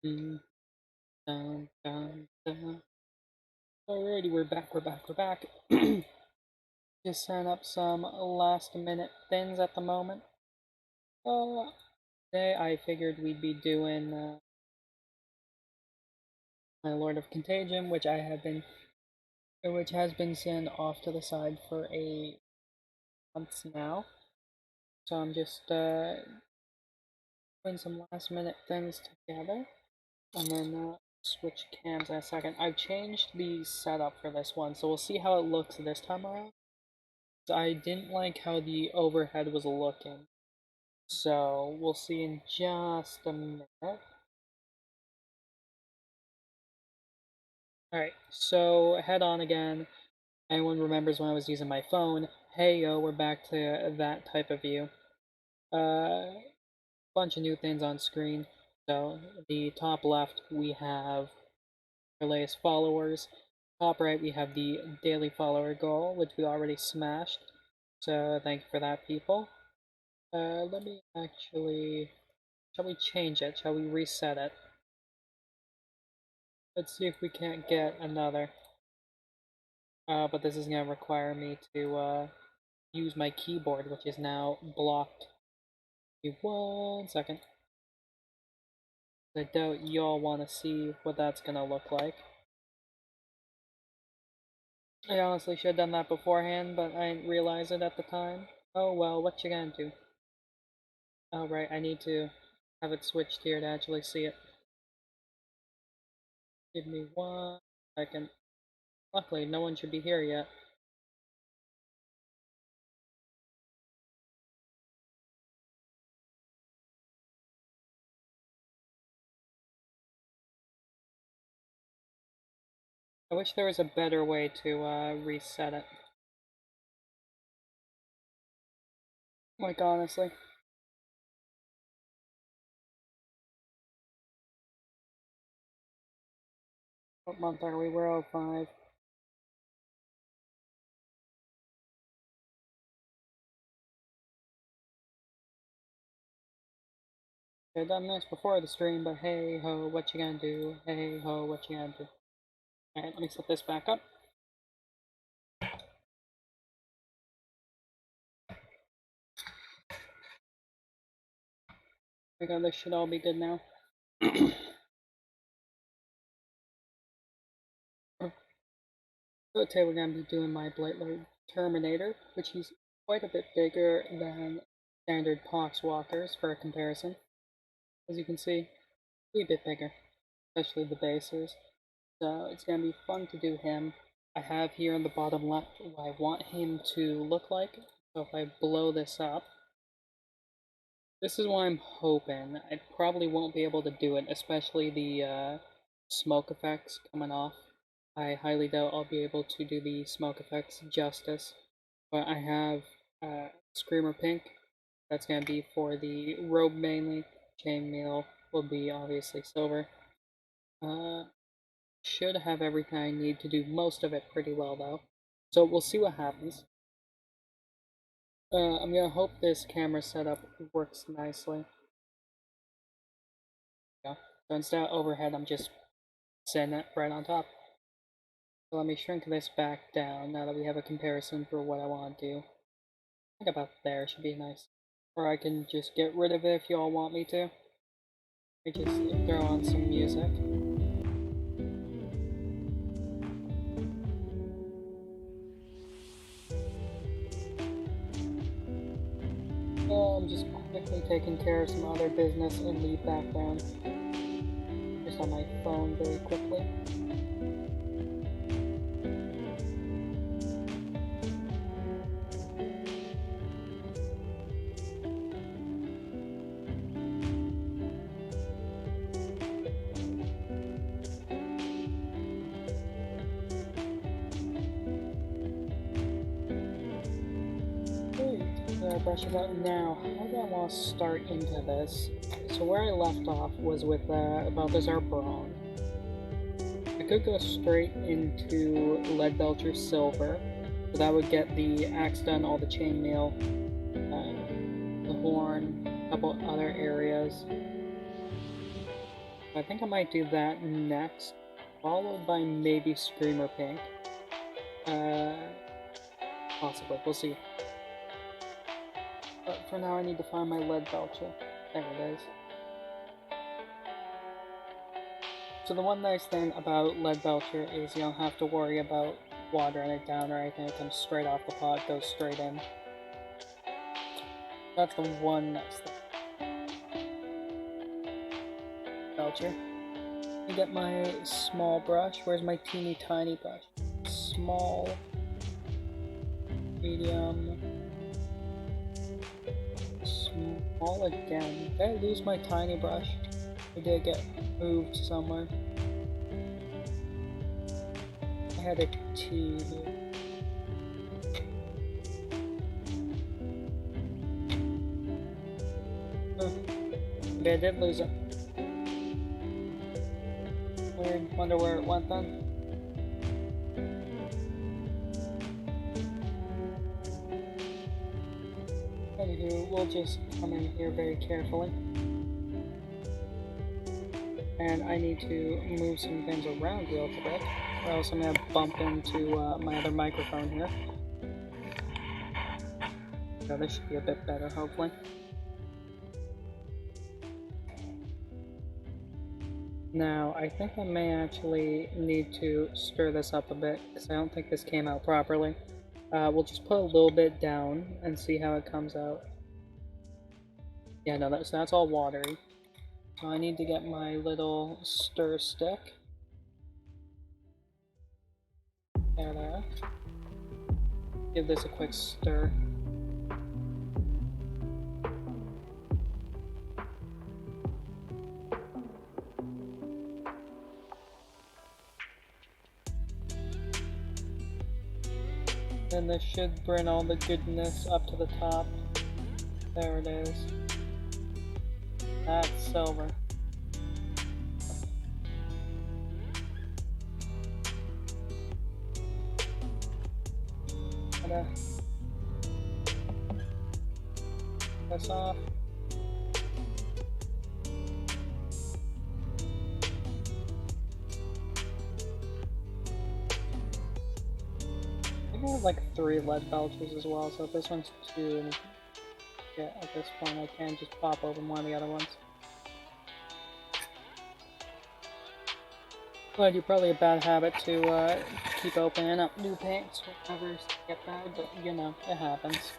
Mm, dun, dun, dun. Alrighty, we're back. Just setting up some last minute things at the moment. Uh, Today I figured we'd be doing my Lord of Contagion, which has been sent off to the side for a month now. So I'm just putting some last minute things together, and then switch cams in a second. I've changed the setup for this one, so we'll see how it looks this time around. I didn't like how the overhead was looking. So we'll see in just a minute. Alright, so head on again. Anyone remembers when I was using my phone? Hey yo, we're back to that type of view. Bunch of new things on screen. So the top left we have our latest followers. Top right we have the daily follower goal, which we already smashed. So thank you for that, people. Let me actually. Shall we change it? Shall we reset it? Let's see if we can't get another. But this is going to require me to use my keyboard, which is now blocked. Give me 1 second. I doubt y'all want to see what that's going to look like. I honestly should have done that beforehand, but I didn't realize it at the time. Oh well, what you gonna do? Oh right, I need to have it switched here to actually see it. Give me 1 second. Luckily, no one should be here yet. I wish there was a better way to reset it. Like, honestly. What month are we? We're 05. I've done this before the stream, but hey ho, what you gonna do? Hey ho, what you gonna do? Alright, let me set this back up. I got this should all be good now. So today we're gonna be doing my Blightlord Terminator, which is quite a bit bigger than standard Poxwalkers for a comparison. As you can see, a bit bigger, especially the bases. So it's gonna be fun to do him. I have here in the bottom left what I want him to look like. So if I blow this up, this is what I'm hoping. I probably won't be able to do it, especially the smoke effects coming off. I highly doubt I'll be able to do the smoke effects justice. But I have Screamer Pink. That's going to be for the robe mainly. Chainmail will be obviously silver. Uh, should have everything I need to do most of it pretty well though. So we'll see what happens. I'm going to hope this camera setup works nicely. Yeah. So instead of overhead, I'm just setting it right on top. So let me shrink this back down now that we have a comparison for what I want to do. I think about there should be nice. Or I can just get rid of it if y'all want me to. Let me just throw on some music. I'm just quickly taking care of some other business in the background. Just on my phone very quickly. Brush it out now. How do I want to start into this? So where I left off was with Balthazar Braun. I could go straight into Leadbelcher Silver, so that would get the axe done, all the chainmail, the horn, a couple other areas. I think I might do that next, followed by maybe Screamer Pink. Possibly, we'll see. But for now I need to find my lead belcher. There it is. So the one nice thing about lead belcher is you don't have to worry about watering it down or anything. It comes straight off the pot, goes straight in. That's the one nice thing. Belcher. I get my small brush. Where's my teeny tiny brush? Small, medium, small again. Did I lose my tiny brush? Or did it get moved somewhere? I had a T here. Maybe I did lose it. Weird. Wonder where it went then. Anywho, we'll just come in here very carefully. And I need to move some things around real quick, or else I'm going to bump into my other microphone here. So this should be a bit better, hopefully. Now, I think I may actually need to stir this up a bit, because I don't think this came out properly. We'll just put a little bit down and see how it comes out. Yeah, no, that's all watery. So I need to get my little stir stick. There. Give this a quick stir. And this should bring all the goodness up to the top. There it is. That's silver. Gotta this off. I think I have like 3 lead belchers as well, so if this one's 2, yeah, at this point I can just pop open one of the other ones. But you're probably a bad habit to keep opening up new paints whenever get bad, but you know, it happens.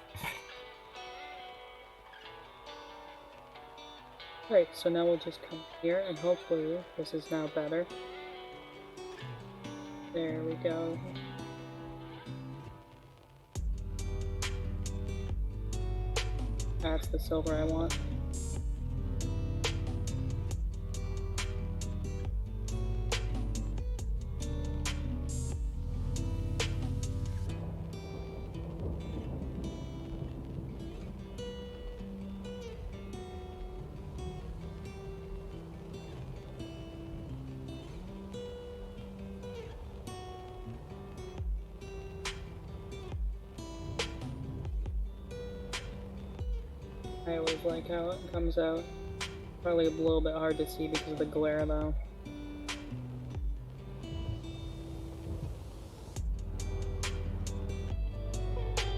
Great, so now we'll just come here and hopefully this is now better. There we go. That's the silver I want. I always like how it comes out. Probably a little bit hard to see because of the glare though.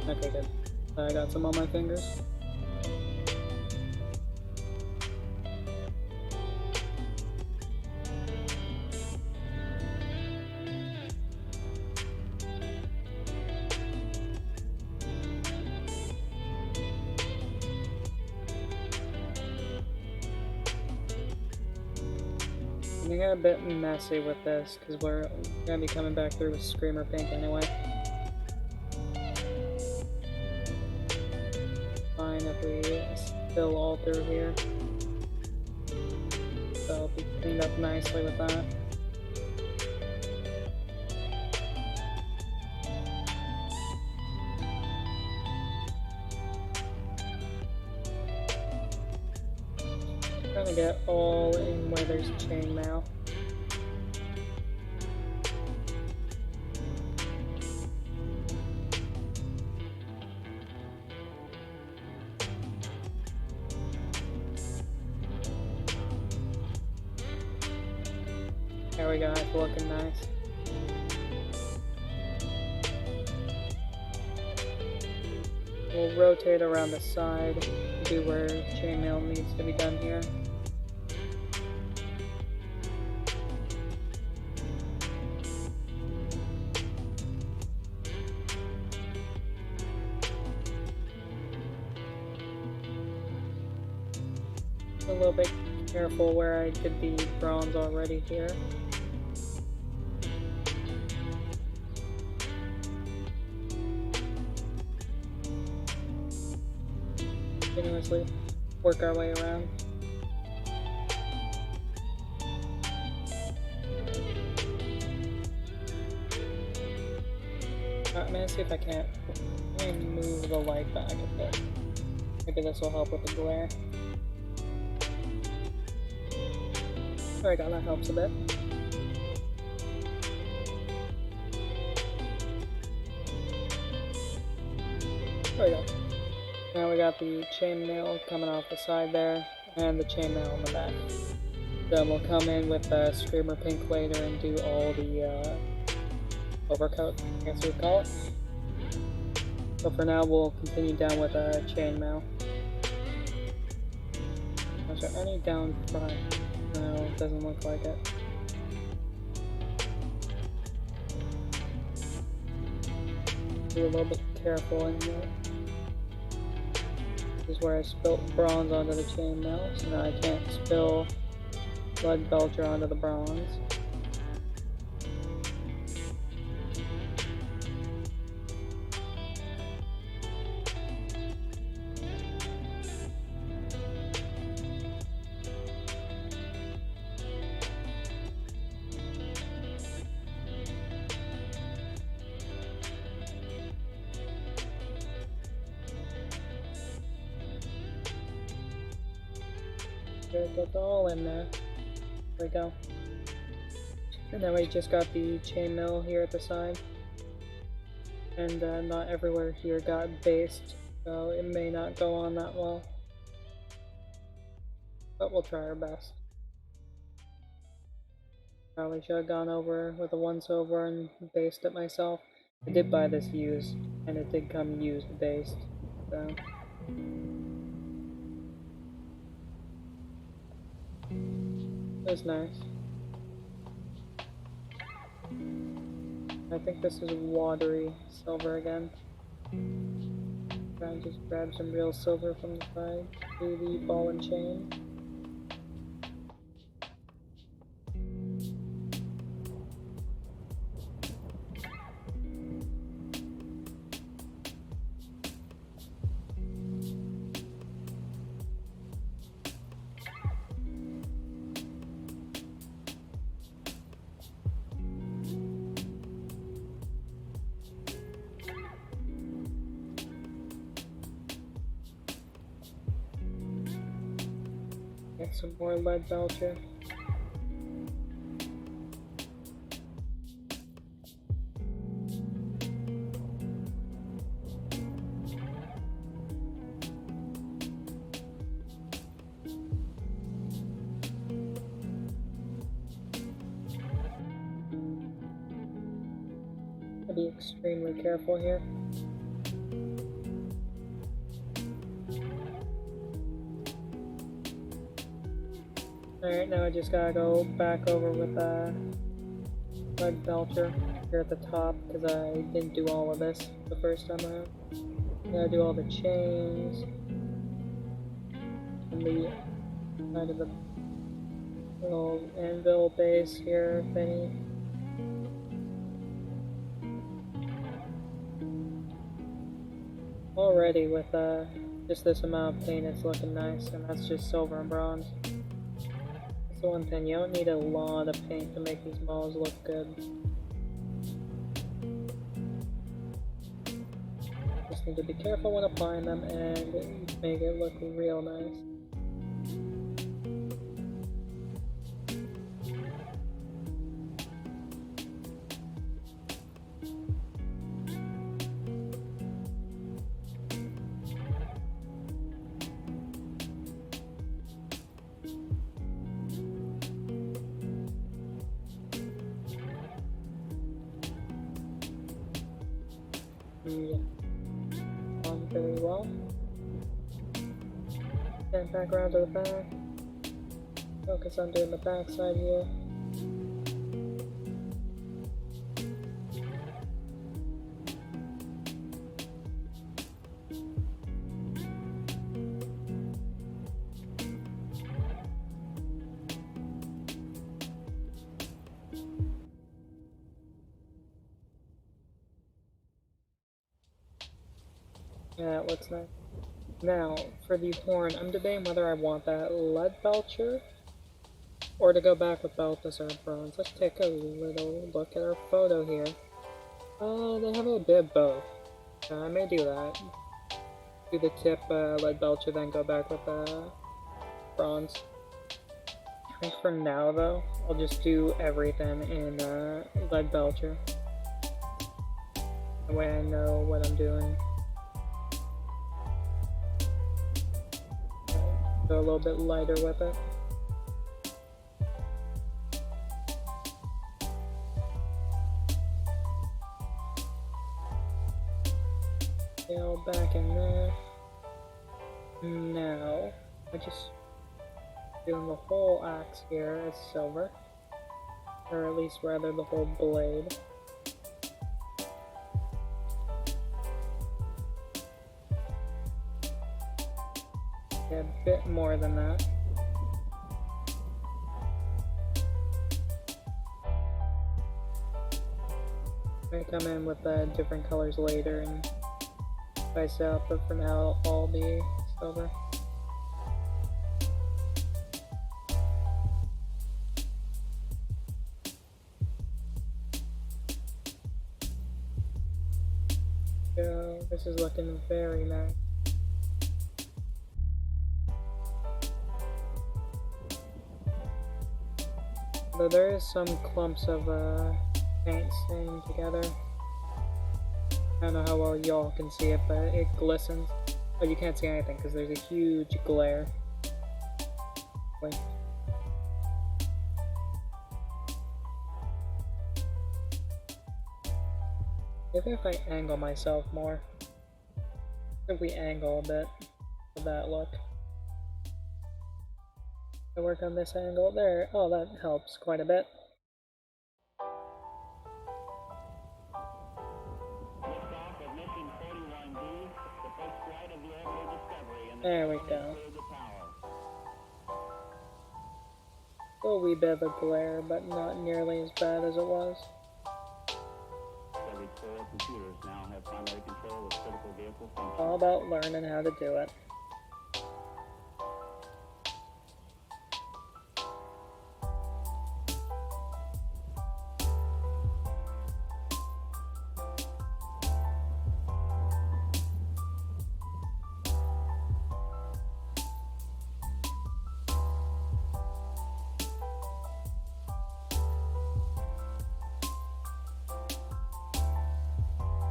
Okay, good. I got some on my fingers. I'm gonna get a bit messy with this because we're gonna be coming back through with Screamer Pink anyway. Fine if we spill all through here. So it'll be cleaned up nicely with that. Trying to get all in where there's chainmail. There we go, it's looking nice. We'll rotate around the side, do where chainmail needs to be done here. A little bit careful where I did the bronze already here. Continuously work our way around. I'm gonna see if I can't move the light back a bit. Maybe this will help with the glare. There we go, that helps a bit. There we go. Now we got the chainmail coming off the side there, and the chainmail on the back. Then we'll come in with the Screamer Pink later and do all the overcoat, I guess you would call it. So for now, we'll continue down with a chainmail. Is there any down front? No, it doesn't look like it. Be a little bit careful in here. This is where I spilt bronze onto the chainmail, so now I can't spill lead belcher onto the bronze. Get all in there. There we go. And then we just got the chainmail here at the side. And not everywhere here got based, so it may not go on that well. But we'll try our best. Probably should have gone over with a once over and based it myself. I did buy this used, and it did come used based, so. It was nice. I think this is watery silver again. Try and just grab some real silver from the side. Do the ball and chain. Get some more lead belcher. I'll be extremely careful here. Alright, now I just gotta go back over with lead belcher here at the top because I didn't do all of this the first time around. Gotta do all the chains and the side of the little anvil base here thingy. Already with just this amount of paint, it's looking nice, and that's just silver and bronze. That's the one thing, you don't need a lot of paint to make these models look good. Just need to be careful when applying them and make it look real nice. Going back around to the back. Focus on doing the back side here. Yeah, it looks nice. Now, for the horn, I'm debating whether I want that lead belcher or to go back with Balthasar bronze. Let's take a little look at our photo here. They have a bit of both. I may do that. Do the tip lead belcher, then go back with bronze. I think for now, though, I'll just do everything in lead belcher. That way I know what I'm doing. Go a little bit lighter with it. Scale back in there. Now, I just doing the whole axe here as silver, or at least rather the whole blade. A bit more than that. I come in with different colors later and spice out, but for now all the silver. So this is looking very nice. Though there is some clumps of paint staying together. I don't know how well y'all can see it, but it glistens. But you can't see anything because there's a huge glare. Wait. Maybe if I angle myself more. If we angle a bit for that look. I work on this angle there. Oh, that helps quite a bit. There we go. A wee bit of a glare, but not nearly as bad as it was. All about learning how to do it.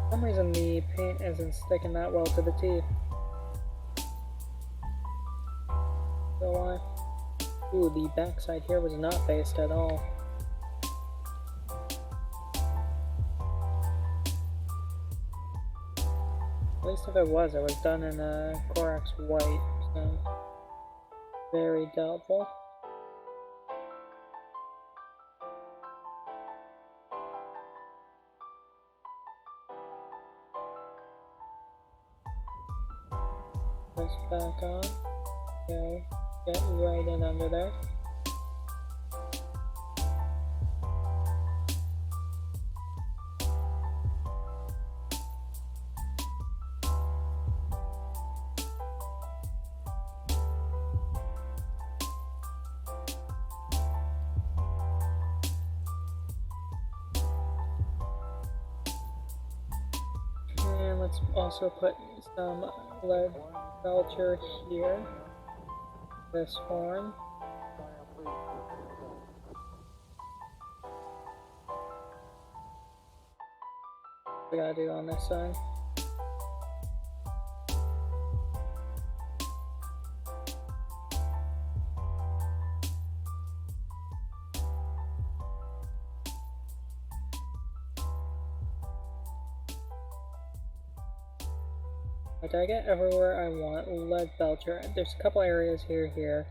For some reason the paint isn't sticking that well to the teeth. So why? Ooh, the backside here was not based at all. At least if it was done in Corax white, so very doubtful. Press back on. Okay, get right in under there. And let's also put some lead belcher here. This horn. We gotta do on this side. Did I get everywhere I want? Lead belcher. There's a couple areas here.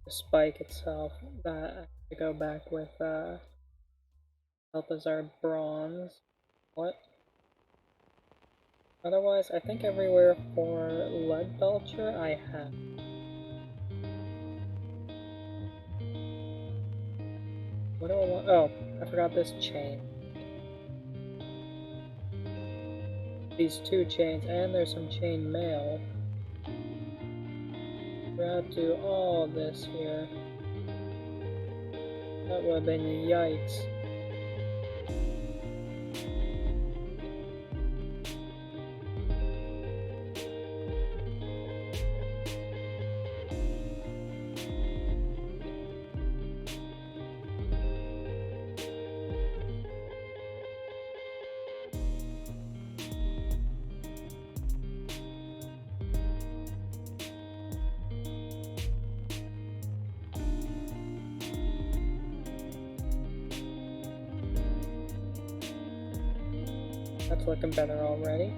The spike itself that I have to go back with Balthazar bronze. What? Otherwise, I think everywhere for lead belcher I have. What do I want? Oh, I forgot this chain. These 2 chains, and there's some chain mail. Grab to all this here. That would have been yikes. That's looking better already.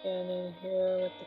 And in here with the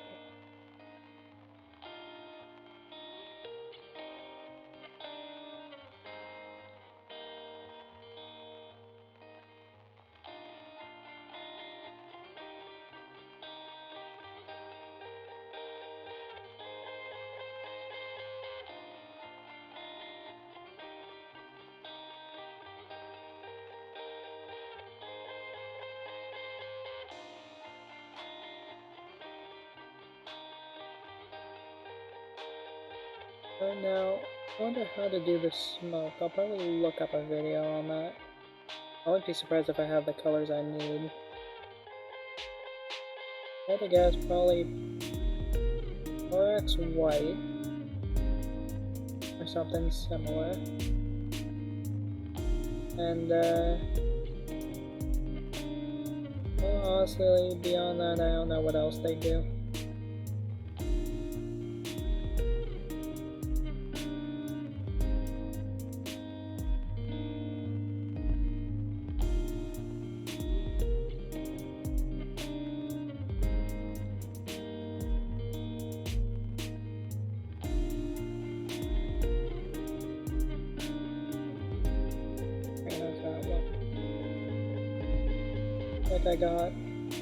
now, I wonder how to do the smoke. I'll probably look up a video on that. I wouldn't be surprised if I have the colors I need. I would guess probably RX white or something similar. And well, honestly, beyond that, I don't know what else they do. Like I got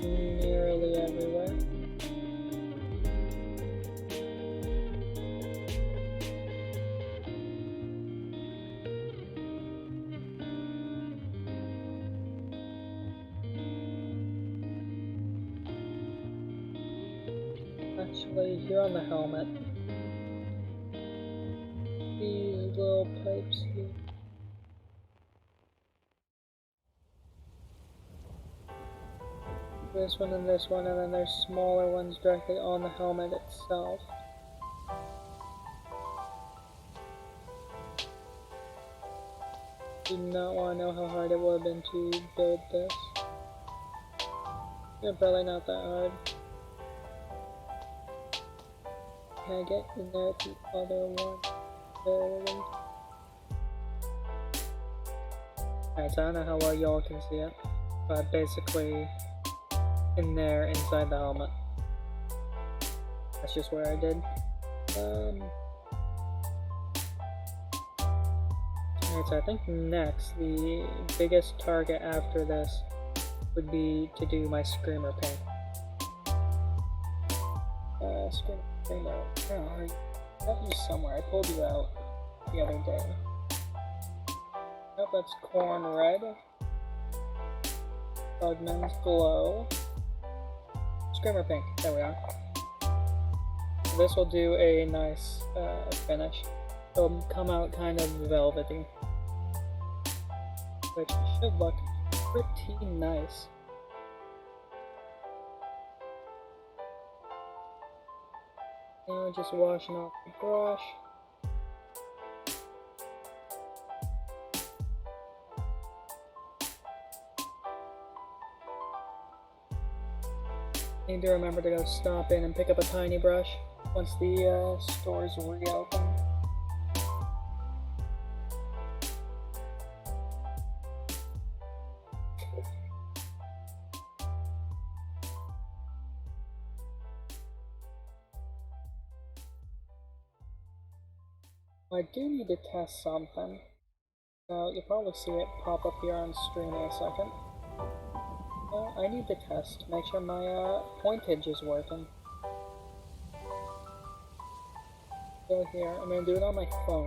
nearly everywhere. Actually, here on the helmet, these little pipes here. This one and this one, and then there's smaller ones directly on the helmet itself. Do not want to know how hard it would have been to build this. Yeah, probably not that hard. Can I get in there with the other one? Barely. Alright, so I don't know how well y'all can see it, but basically in there inside the helmet. That's just where I did. Alright, so I think next, the biggest target after this would be to do my Screamer paint. Screamer, oh, I got you somewhere. I pulled you out the other day. Nope, that's Corn Red. Bugman's Glow. Screamer Pink, there we are. This will do a nice finish. It'll come out kind of velvety, which should look pretty nice. Now just washing off the brush. Need to remember to go stop in and pick up a tiny brush once the stores reopen. I do need to test something. So you'll probably see it pop up here on screen in a second. I need to test, make sure my pointage is working. Go here, I'm going to do it on my phone.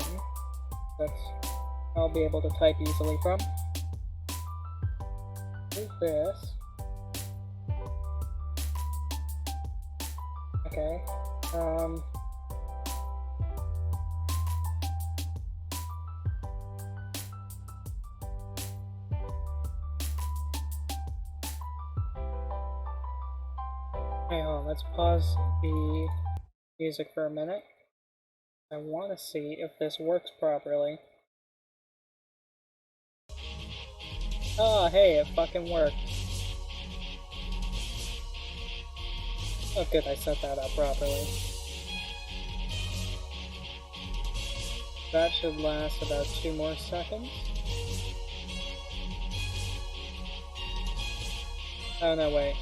I'll be able to type easily from. Do this. Okay. Hang on, let's pause the music for a minute. I want to see if this works properly. Oh, hey, it fucking worked. Oh good, I set that up properly. That should last about 2 more seconds. Oh no, wait.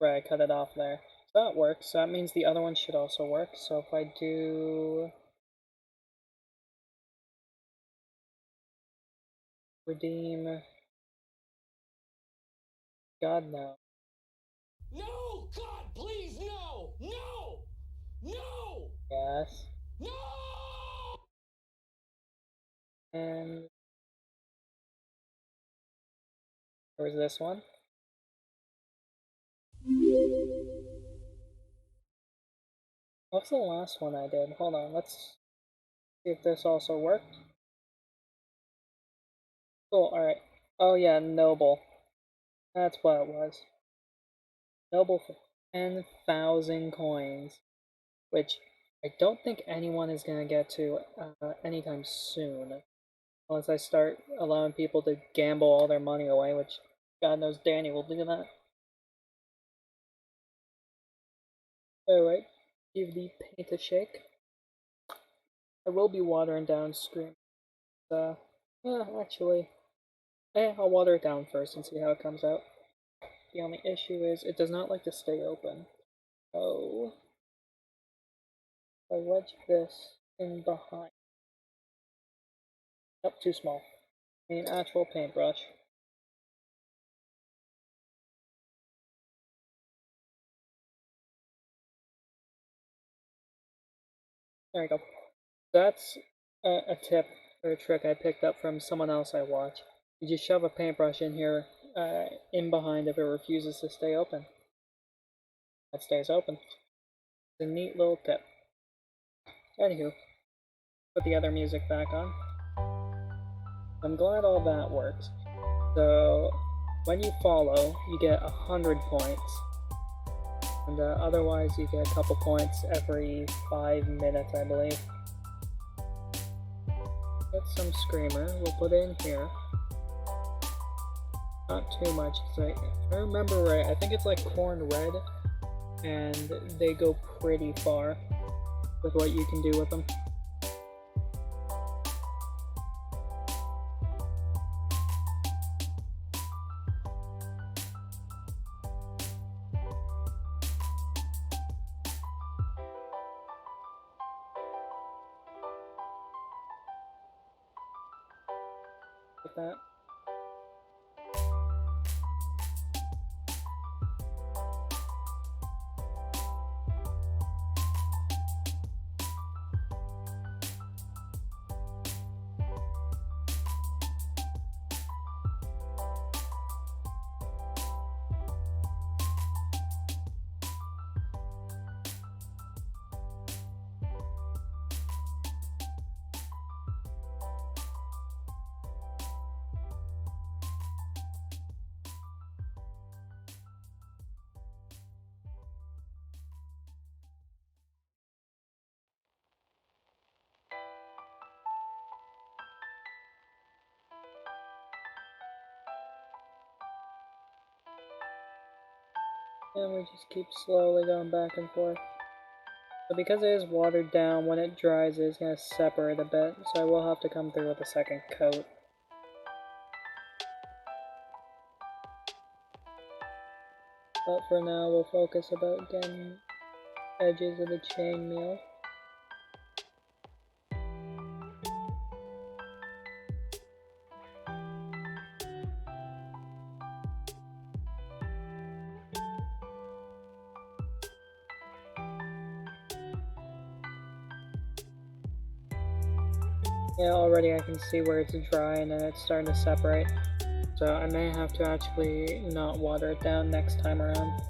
Right, I cut it off there. So that works, so that means the other one should also work. So if I do... redeem... God, no. No! God, please, no! No! No! Yes. No! And... where's this one? What's the last one I did? Hold on, let's see if this also worked. Cool, alright. Oh yeah, Noble. That's what it was. Noble for 10,000 coins. Which I don't think anyone is going to get to anytime soon. Unless I start allowing people to gamble all their money away, which God knows Danny will do that. Alright, give the paint a shake. I will be watering down screen. Actually, I'll water it down first and see how it comes out. The only issue is it does not like to stay open. So, I wedge this in behind. Nope, too small. I need an actual paintbrush. There we go. That's a tip or a trick I picked up from someone else I watch. You just shove a paintbrush in here, in behind if it refuses to stay open. It stays open. It's a neat little tip. Anywho, put the other music back on. I'm glad all that works. So, when you follow, you get 100 points. And otherwise, you get a couple points every 5 minutes, I believe. Get some Screamer, we'll put it in here. Not too much, if I remember right, I think it's like Corn Red, and they go pretty far with what you can do with them. Like that. And we just keep slowly going back and forth. So because it is watered down, when it dries it's going to separate a bit, so I will have to come through with a second coat. But for now we'll focus about getting edges of the chainmail. Yeah, already I can see where it's dry and then it's starting to separate. So I may have to actually not water it down next time around.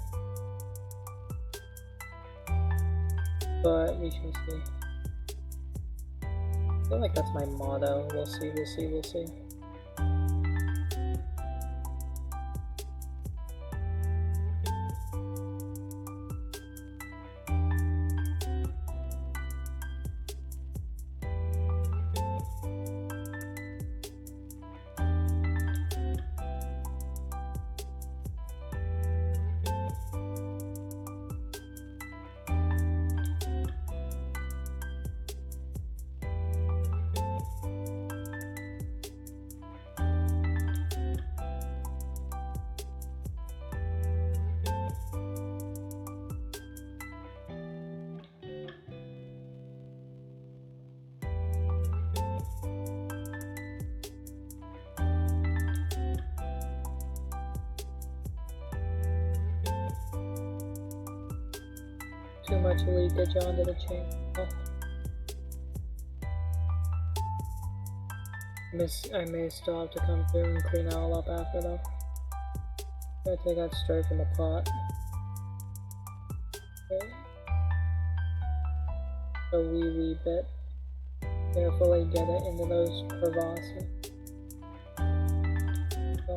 But we shall see. I feel like that's my motto. We'll see, we'll see, we'll see. Too much leakage onto the chain. Oh. I may still have to come through and clean it all up after though. I take that straight from the pot. Okay. A wee bit. Carefully get it into those crevasses. So.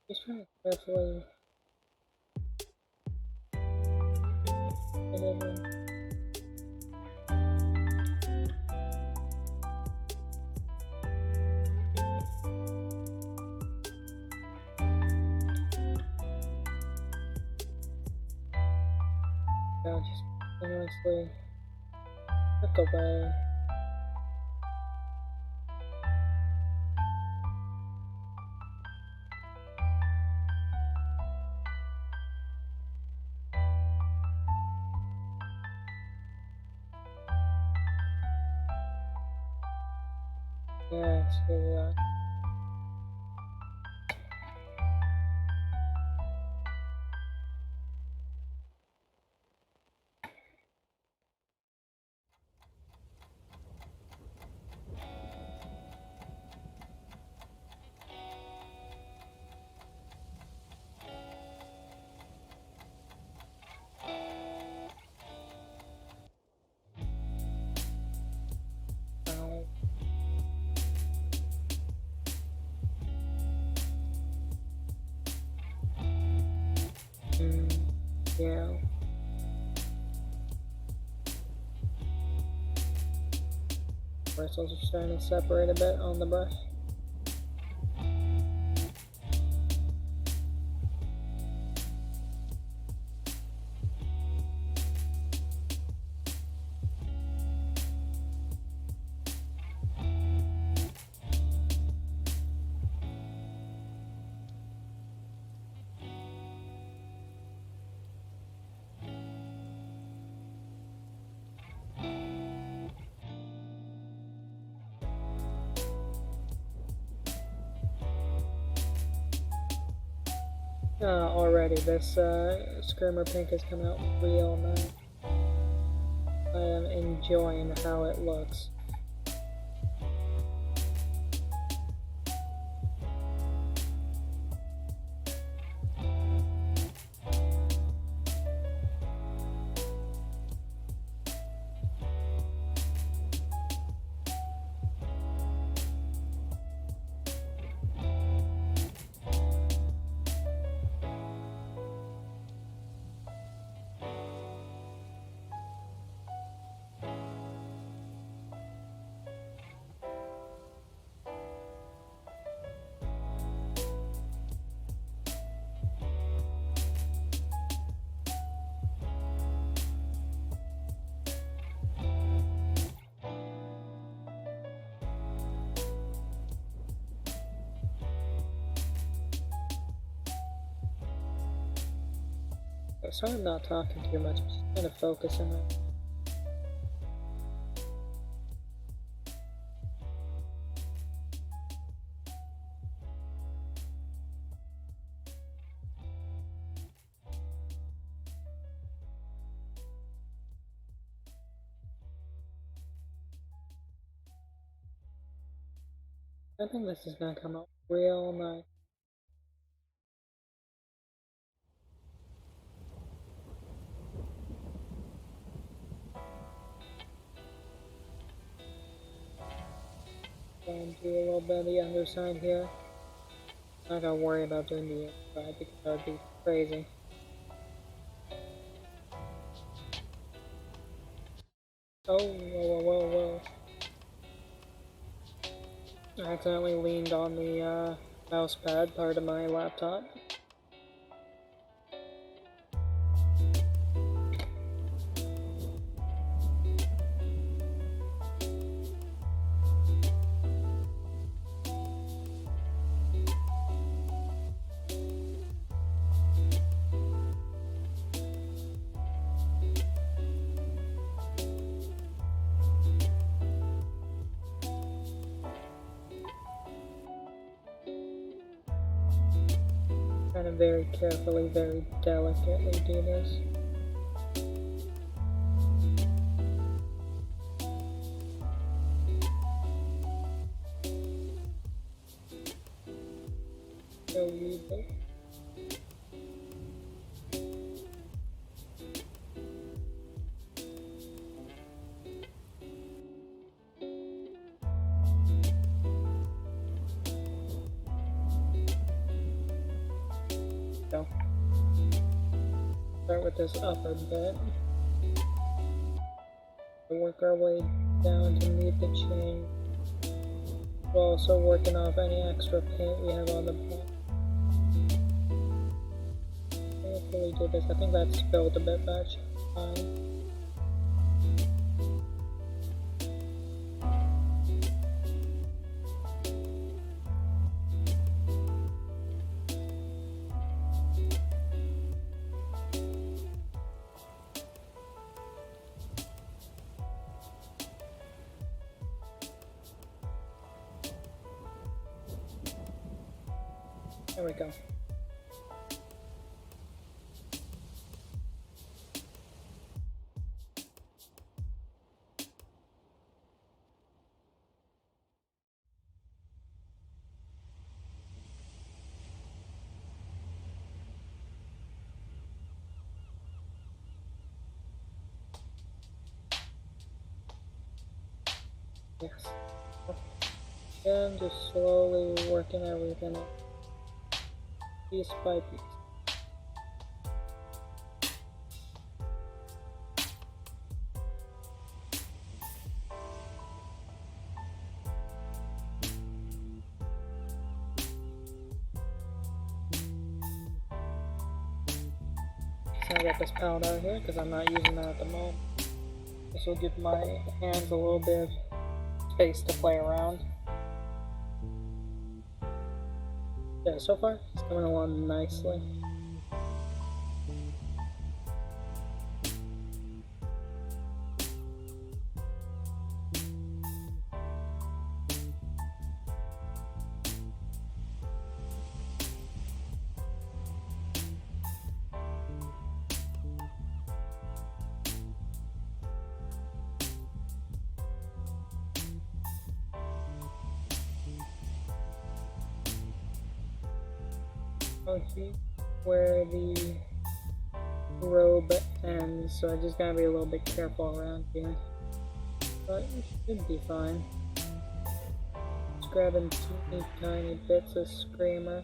Just trying to carefully get it in. Yeah, just continuously look away. Yeah, see that. Ow. Yeah. Bristles are starting to separate a bit on the brush. Already this Screamer Pink has come out real nice. I am enjoying how it looks. sorry I'm not talking too much, I'm just trying to focus on it. I think this is gonna come out real nice. And do a little bit of the underside here. Not gonna worry about doing the inside because that would be crazy. Oh, whoa, whoa, whoa, whoa. I accidentally leaned on the mouse pad part of my laptop. Trying to very carefully, very delicately do this. Go read it. Go. Start with this upper bit. Work our way down to meet the chain. We're also working off any extra paint we have on the back. Carefully do this. I think that spilled a bit, but that's fine. There we go. Yes. Again, just slowly working everything up, piece by piece. So I got this palette out here because I'm not using that at the moment. This will give my hands a little bit of space to play around. Yeah, so far it's coming along nicely. See where the robe ends, so I just gotta be a little bit careful around here. But it should be fine. Just grabbing teeny tiny bits of Screamer.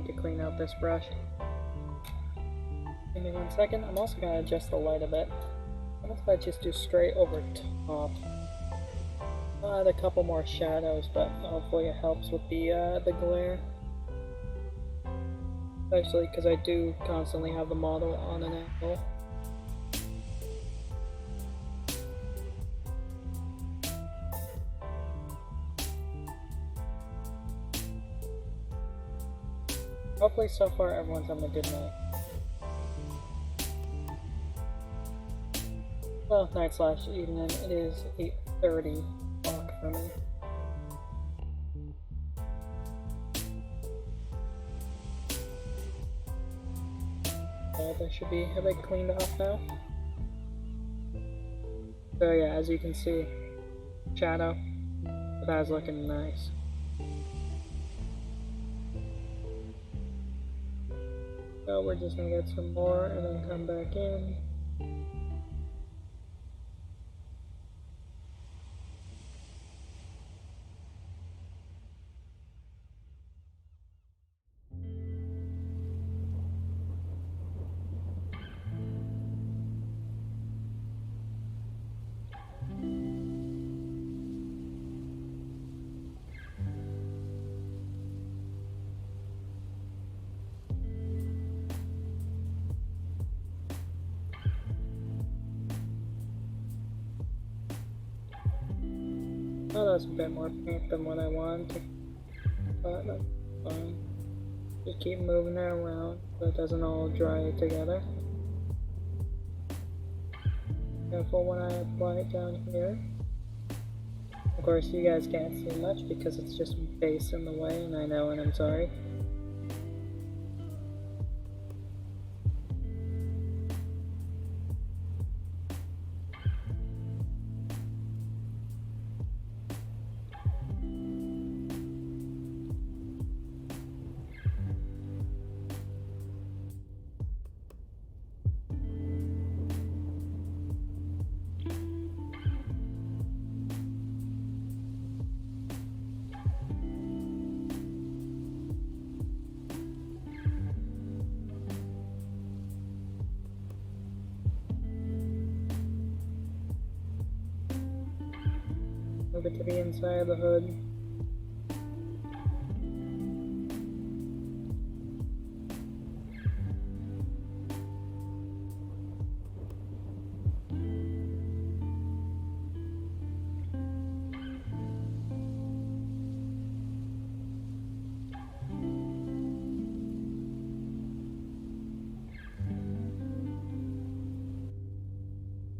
need to clean out this brush. Give me 1 second. I'm also going to adjust the light a bit. What if I just do straight over top? I'll add a couple more shadows, but hopefully it helps with the glare. Especially because I do constantly have the model on an angle. Hopefully so far everyone's having a good night. Well, night/evening, it is 8:30 for me. That should be a bit cleaned off now. So yeah, as you can see, shadow, but that is looking nice. So we're just gonna get some more and then come back in. Oh, that's a bit more paint than what I wanted, but that's fine. Just keep moving it around so it doesn't all dry together. Careful when I apply it down here. Of course, you guys can't see much because it's just base in the way, and I know, and I'm sorry. Move it to the inside of the hood.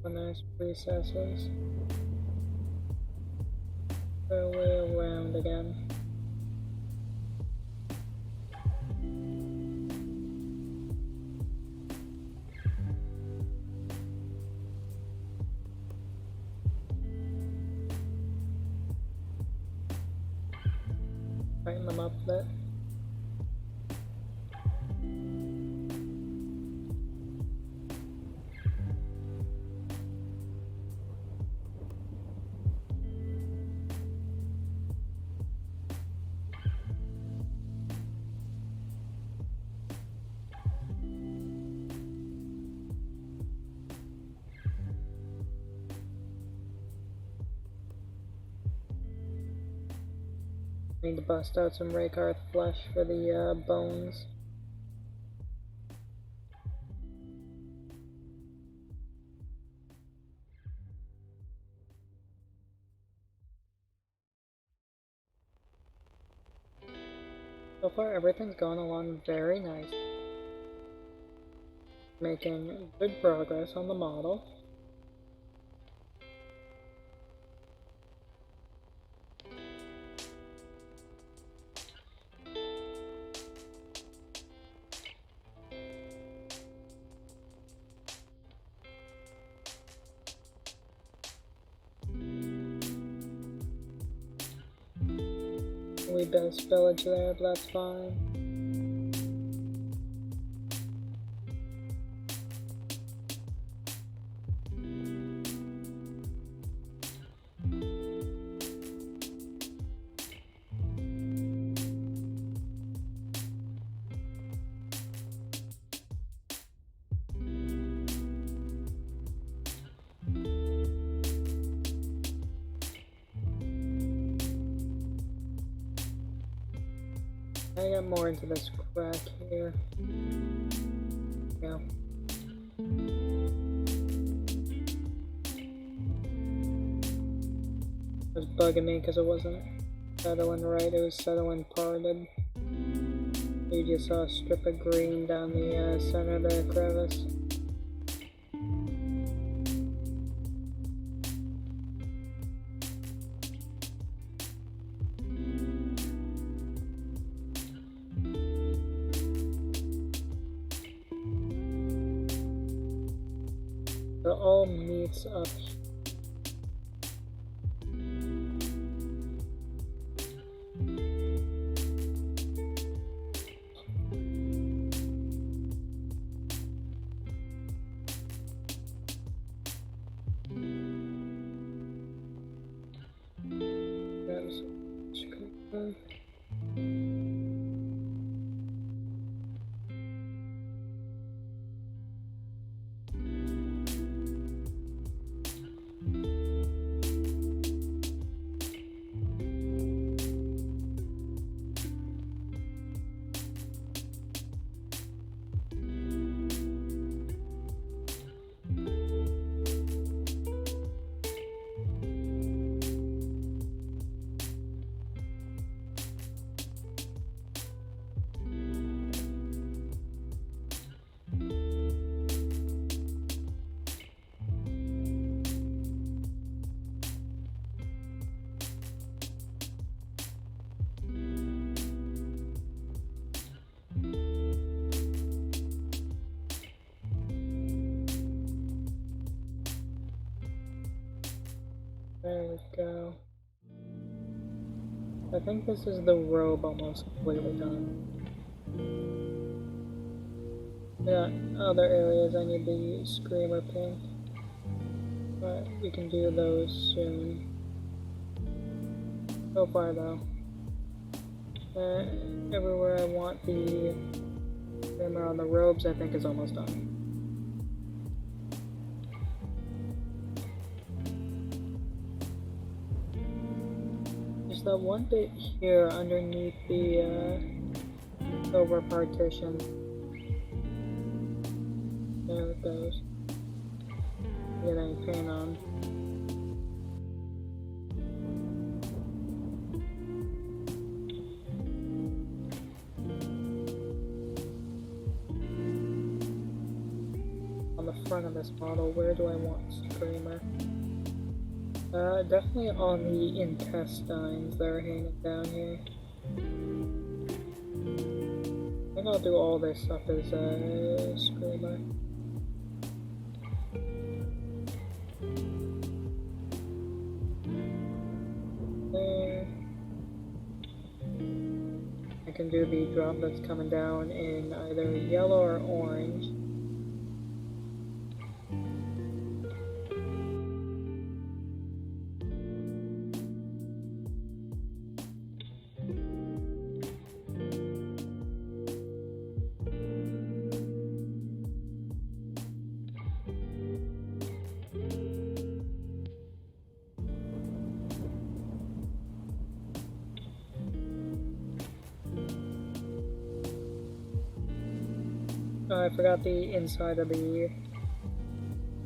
Nice recesses. Go way around again. Tighten them up a bit. Need to bust out some Raycarth flesh for the bones. So far everything's gone along very nice. Making good progress on the model. We built spillage there, but that's fine. I get more into this crack here. Yeah. It was bugging me because it wasn't settling right, it was settling parted. You just saw a strip of green down the center of the crevice. It all meets up. There we go. I think this is the robe almost completely done. Yeah, other areas I need the screamer paint. But we can do those soon. So far though. Everywhere I want the screamer on the robes I think is almost done. There's that one bit here underneath the silver partition. There it goes. Get any paint on. On the front of this model, where do I want screamer? Definitely on the intestines that are hanging down here. I think I'll do all this stuff as a screamer. There. I can do the drop that's coming down in either yellow or orange. I forgot the inside of the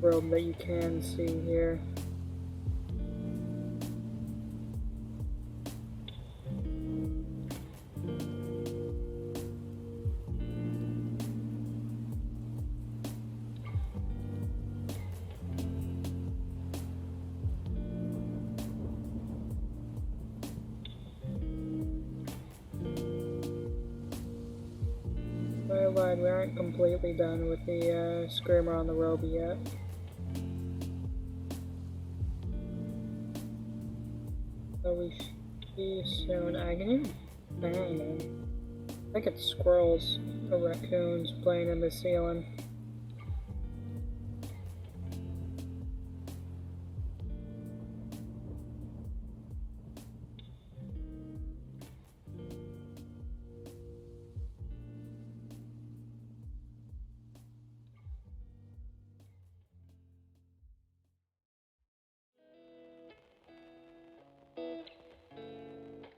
robe that you can see here. But we aren't completely done with the screamer on the robe yet. So we should be soon. I can even bang them. I think it's squirrels or raccoons playing in the ceiling.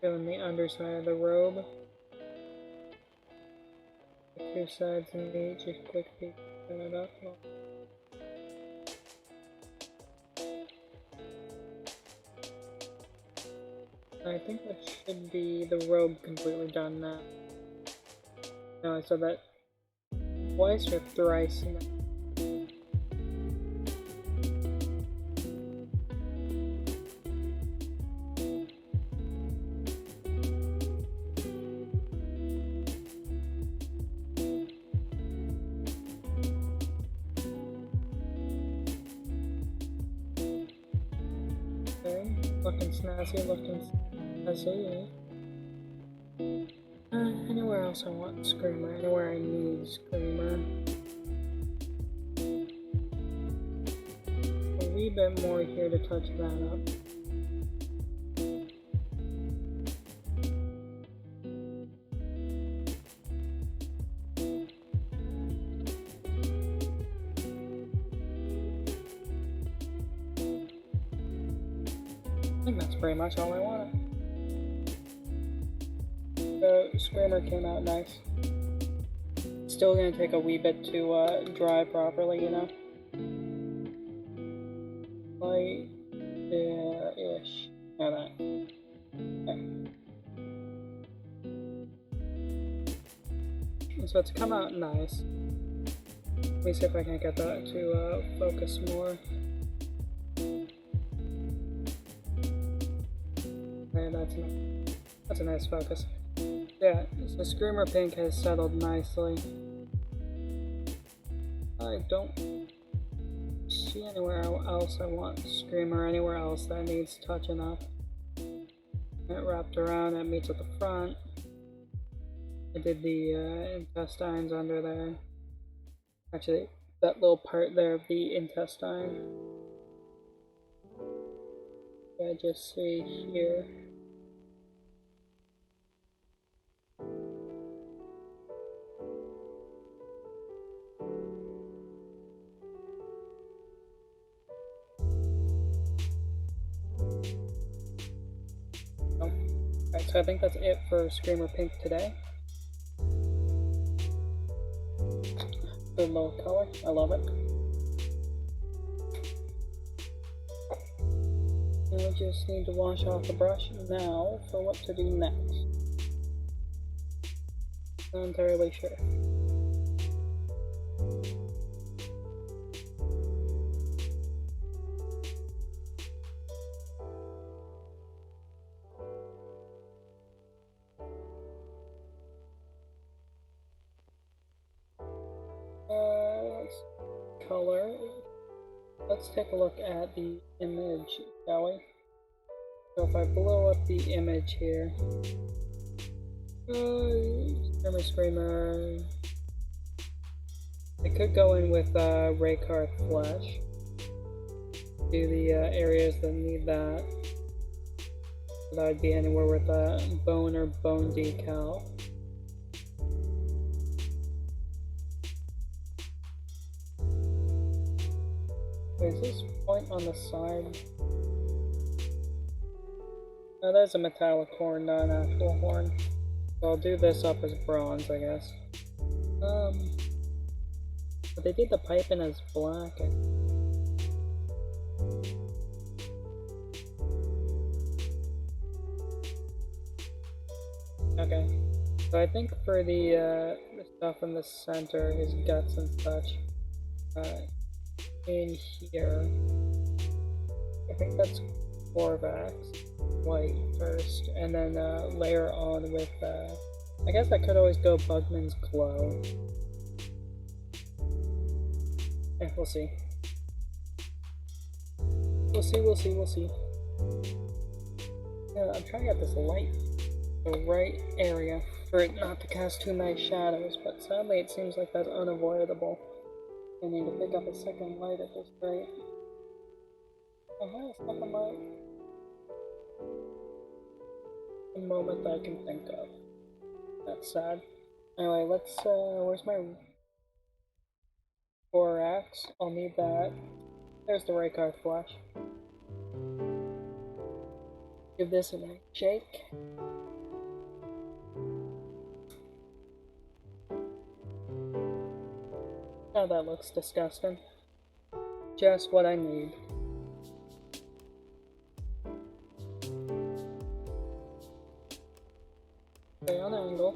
Doing the underside of the robe. Two sides need just quickly turn it up. I think that should be the robe completely done now. No, I said that twice or thrice now. Okay, looking snazzy, looking snazzy. Anywhere else I want Screamer, anywhere I need Screamer. A wee bit more here to touch that up. I think that's pretty much all I wanted. The Screamer came out nice. Still gonna take a wee bit to dry properly, you know? Light there-ish. Now that. Okay. So it's come out nice. Let me see if I can get that to focus more. Okay, that's a nice focus. Yeah, so Screamer Pink has settled nicely. I don't see anywhere else I want Screamer, anywhere else that needs touching up. It wrapped around, it meets at the front. I did the intestines under there. Actually, that little part there of the intestine. I just see here. Alright, so I think that's it for Screamer Pink today. Good little color, I love it. I just need to wash off the brush now for what to do next. Not entirely sure. Color. Let's take a look at the image, shall we? So if I blow up the image here, Screamer. I could go in with Raycar Flesh, do the areas that need that. So that would be anywhere with a bone or bone decal. Wait, is this point on the side? Oh, there's a metallic horn, not an actual horn. So I'll do this up as bronze, I guess. But they did the piping as black. Okay. So I think for the stuff in the center, his guts and such, in here, I think that's Korvax white first, and then layer on with, I guess I could always go Bugman's Glow. Okay, we'll see. We'll see. Yeah, I'm trying to get this light the right area for it not to cast too many shadows, but sadly it seems like that's unavoidable. I need to pick up a second light at this rate. I have a second light. A moment that I can think of. That's sad. Anyway, let's, where's my Borax? I'll need that. There's the Raycar Flash. Give this a nice shake. Oh, that looks disgusting. Just what I need. Okay, on angle.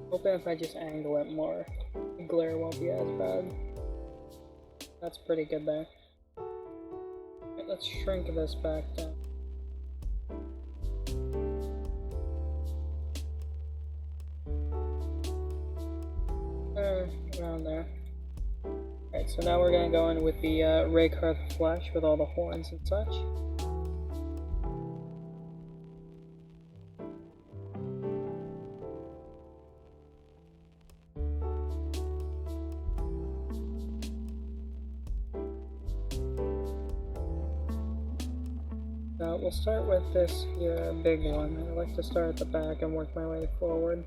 Hoping if I just angle it more, the glare won't be as bad. That's pretty good there. Okay, let's shrink this back down. Around there. Alright, so now we're gonna go in with the Raycar flesh with all the horns and such. We'll start with this here big one. I like to start at the back and work my way forward.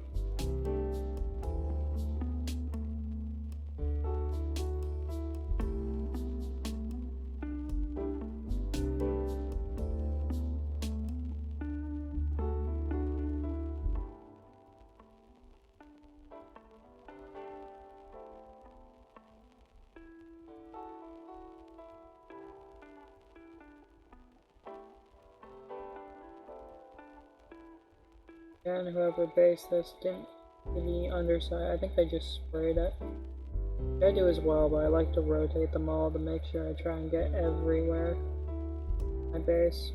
And whoever based this didn't give the underside. I think they just sprayed it. I do as well, but I like to rotate them all to make sure I try and get everywhere. My base.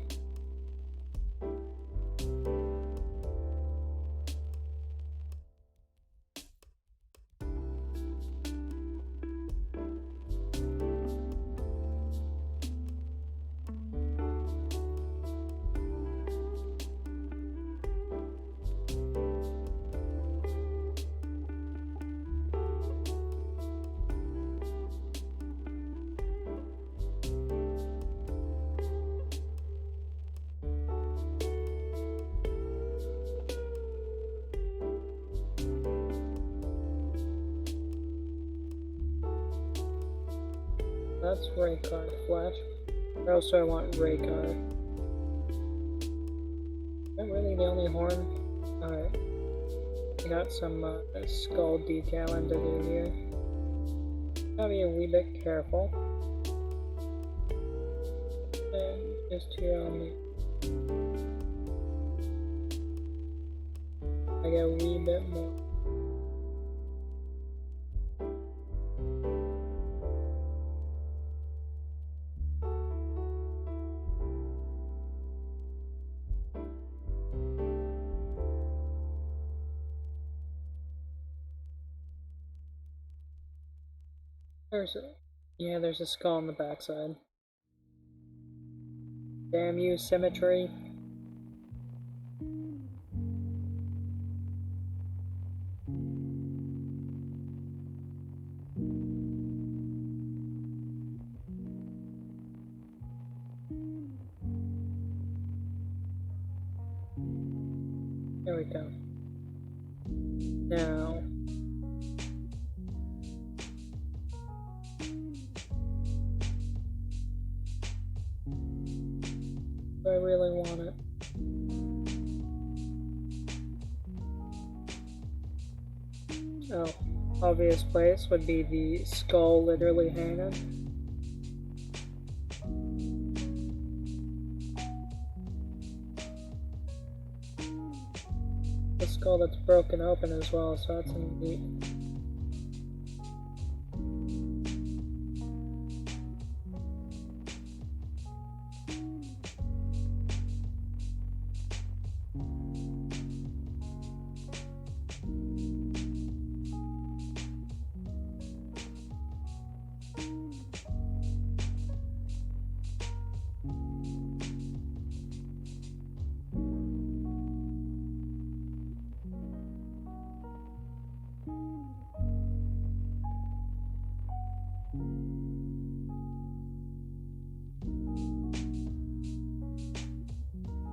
That's Raycar flash. Or else I want Raycar. Is that really the only horn? Alright. I got some skull detailing to do here. Gotta be a wee bit careful. And just here on the... I get a wee bit more. There's a skull on the backside. Damn you, symmetry. There we go. Now... do I really want it? Oh, obvious place would be the skull literally hanging. The skull that's broken open as well, so that's neat.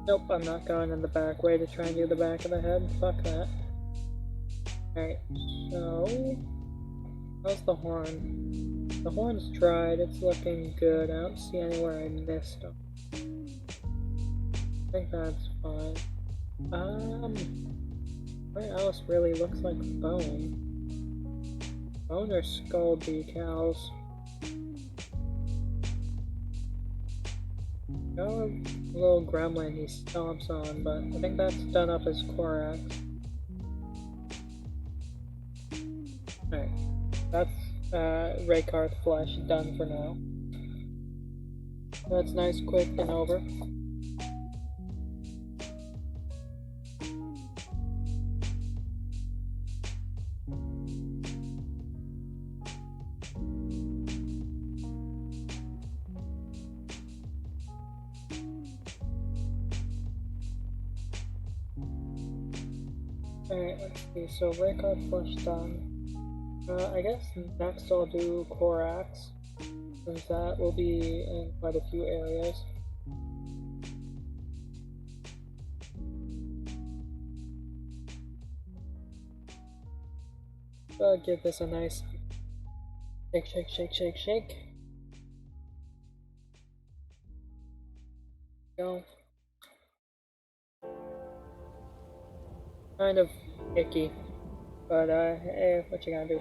Nope, I'm not going in the back way to try and do the back of the head. Fuck that. Alright, so... how's the horn? The horn's dried, it's looking good. I don't see anywhere I missed them. I think that's fine. Where else really looks like bone? Owner skull decals. Got a little gremlin he stomps on, but I think that's done up as Korax. Alright, that's Raykarth flesh done for now. That's nice, quick, and over. Alright, let's see. So Raykarth flesh done. I guess next I'll do Korax, since that will be in quite a few areas. So I'll give this a nice shake, shake, shake, shake, shake. Go. Kind of icky, but hey, what you gonna do?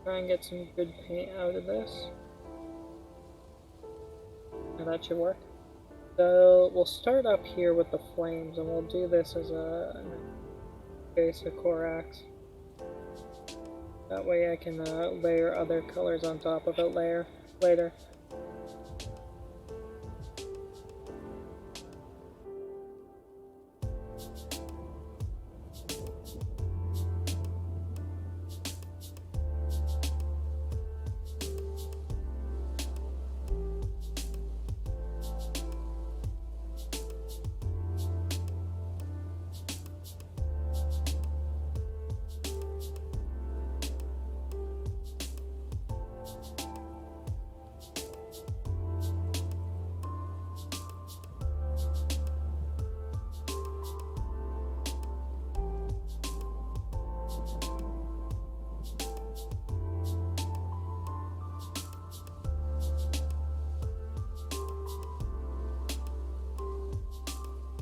Try and get some good paint out of this. And that should work. So we'll start up here with the flames, and we'll do this as a base of Korax. That way I can layer other colors on top of it later.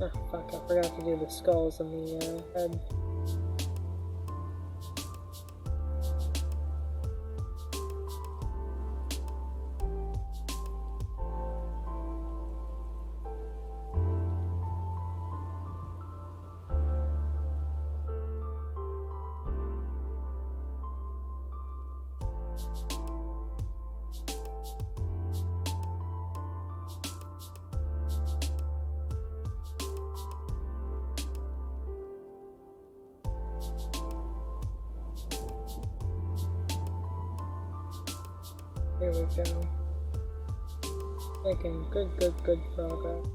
Oh fuck, I forgot to do the skulls and the head. Here we go. Making good progress.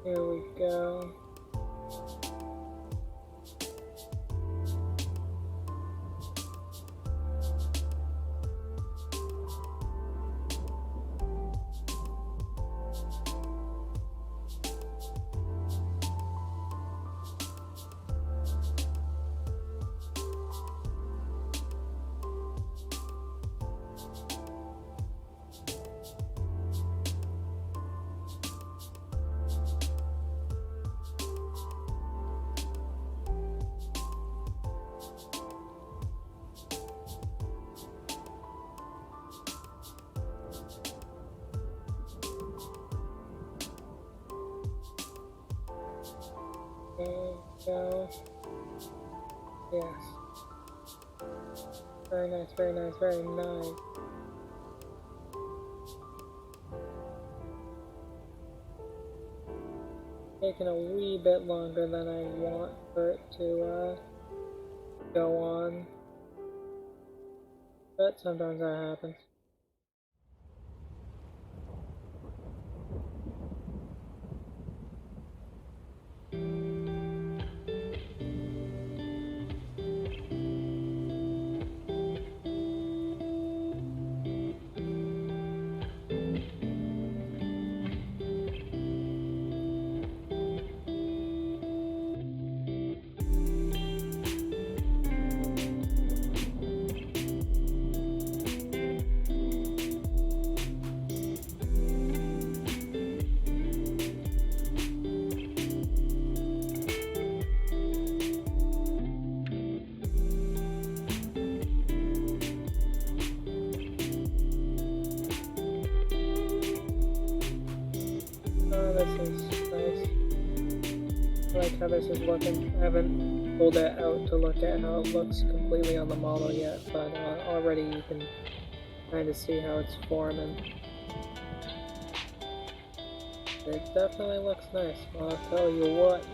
Here we go. Go. Yes. Very nice, very nice, very nice. Taking a wee bit longer than I want for it to go on. but sometimes that happens. Oh, this is nice. I like how this is looking. I haven't pulled it out to look at how it looks completely on the model yet, but already you can kind of see how it's forming. It definitely looks nice, I'll tell you what.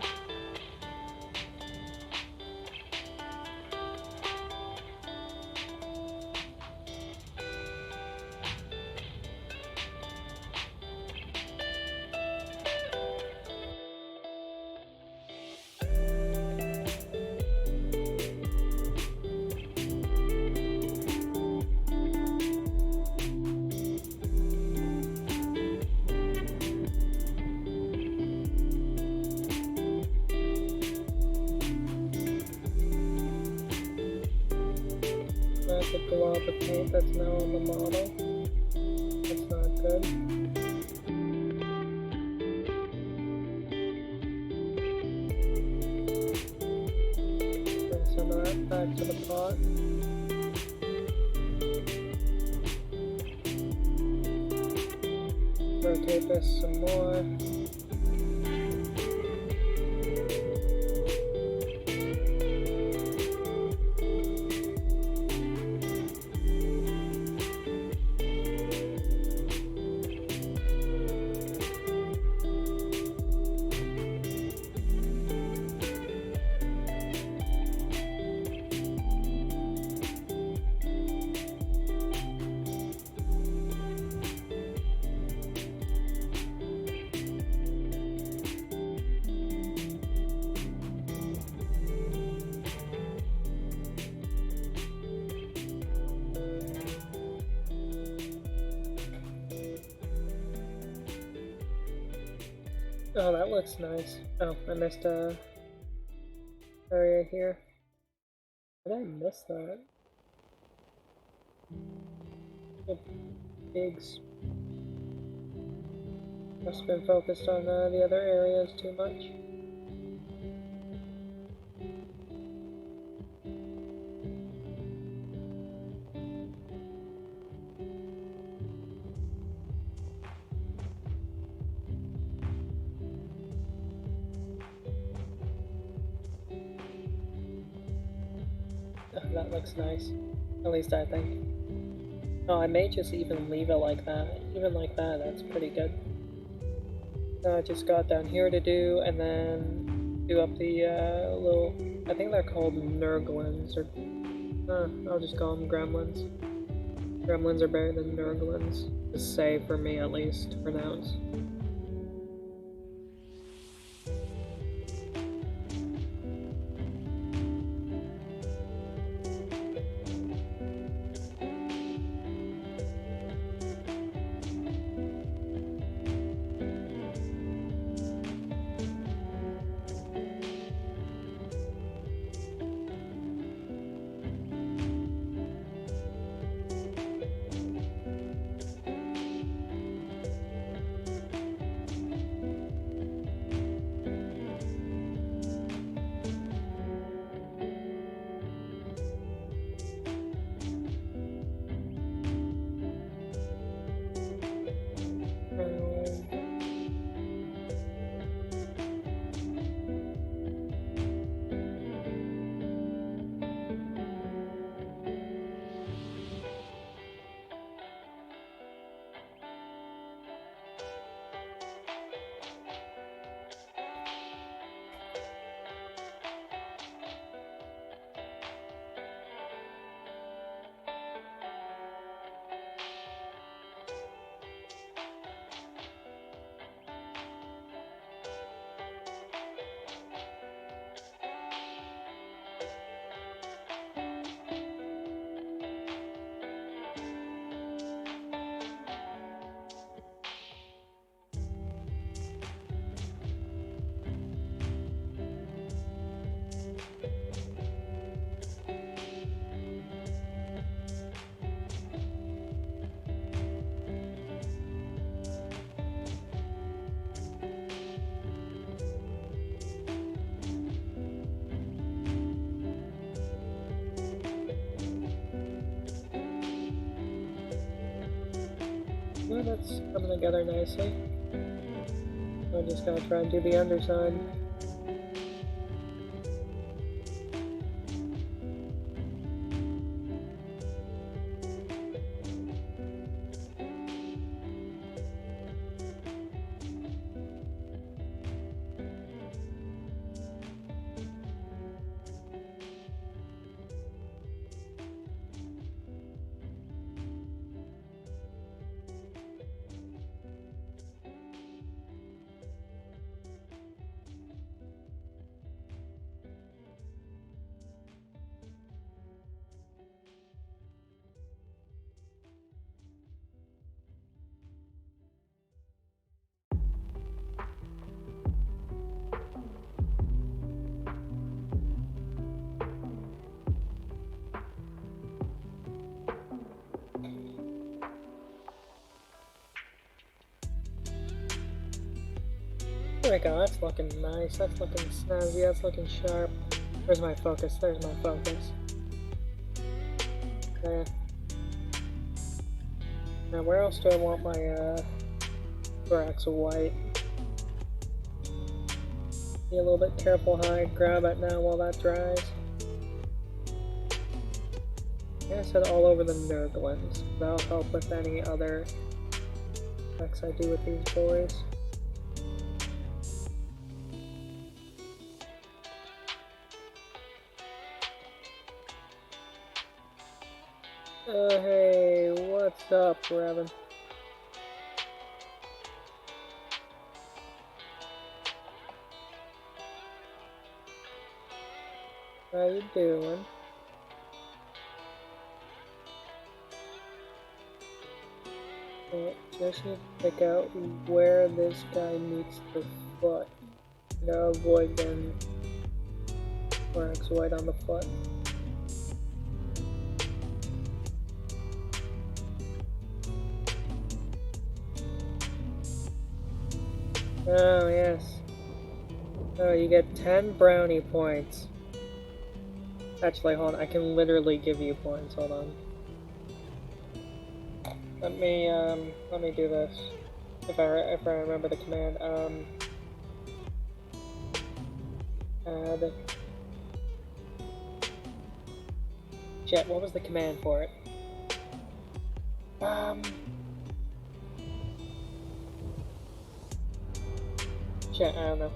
That's a glob of paint that's now on the model. That's not good. Bring some of that back to the pot. Rotate this some more. Oh, that looks nice. Oh, I missed a area here. Did I miss that? The pigs must have been focused on the other areas too much. Oh, that looks nice. At least I think. Oh, I may just even leave it like that. Even like that, that's pretty good. I just got down here to do, and then do up the little, I think they're called Nurglings, or I'll just call them Gremlins. Gremlins are better than Nurglings, to say for me at least, to pronounce. that's coming together nicely. I just gotta try and do the underside. There we go, that's looking nice, that's looking snazzy, that's looking sharp. Where's my focus? There's my focus. Okay. Now where else do I want my thorax white? Be a little bit careful how I grab it now while that dries. I said all over the nerglins. That'll help with any other effects I do with these boys. Hey, what's up, Revan? How you doing? Okay, just need to pick out where this guy meets the foot. Now avoid getting thorax white on the foot. Oh, yes. Oh, you get 10 brownie points. Actually, hold on. I can literally give you points. Hold on. Let me do this. If I remember the command. Add. Shit, what was the command for it? Shit, I don't know.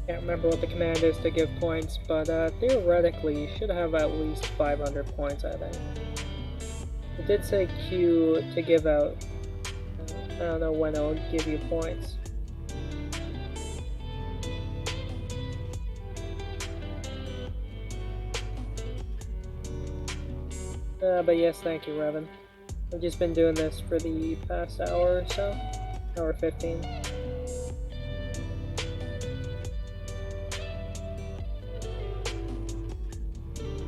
Can't remember what the command is to give points, but theoretically you should have at least 500 points, I think. It did say Q to give out. I don't know when it'll give you points. But yes, thank you, Revan. I've just been doing this for the past hour or so. Hour 15.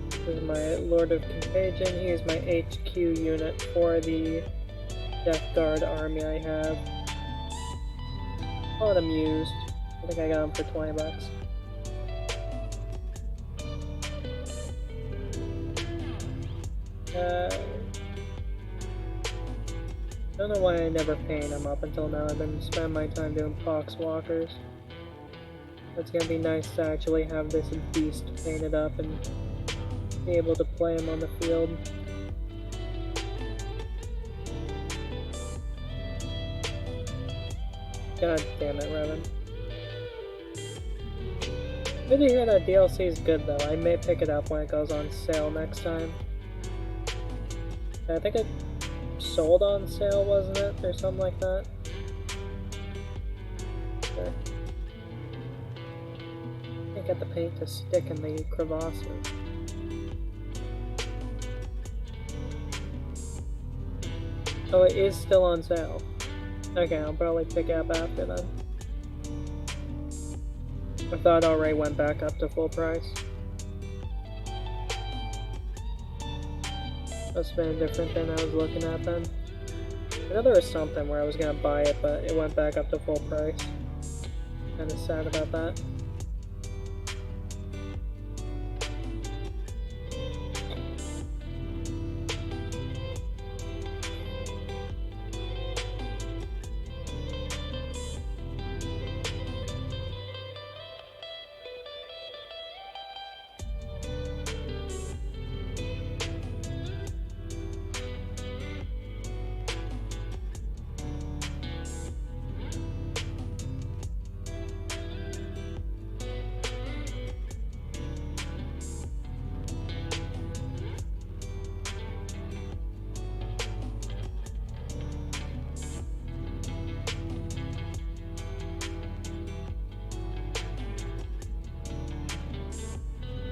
This is my Lord of Contagion. He is my HQ unit for the Death Guard army I have. I'll let him used. I think I got him for 20 bucks. Don't know why I never paint them up until now. I've been spending my time doing poxwalkers. It's gonna be nice to actually have this beast painted up and be able to play him on the field. God damn it, Revan. Good to hear that DLC is good though. I may pick it up when it goes on sale next time. I think it sold on sale, wasn't it? Or something like that. Sure. Can't get the paint to stick in the crevasses. Oh, it is still on sale. Okay, I'll probably pick it up after then. I thought it already went back up to full price. Must have been different than I was looking at then. I know there was something where I was gonna buy it, but it went back up to full price. Kinda sad about that.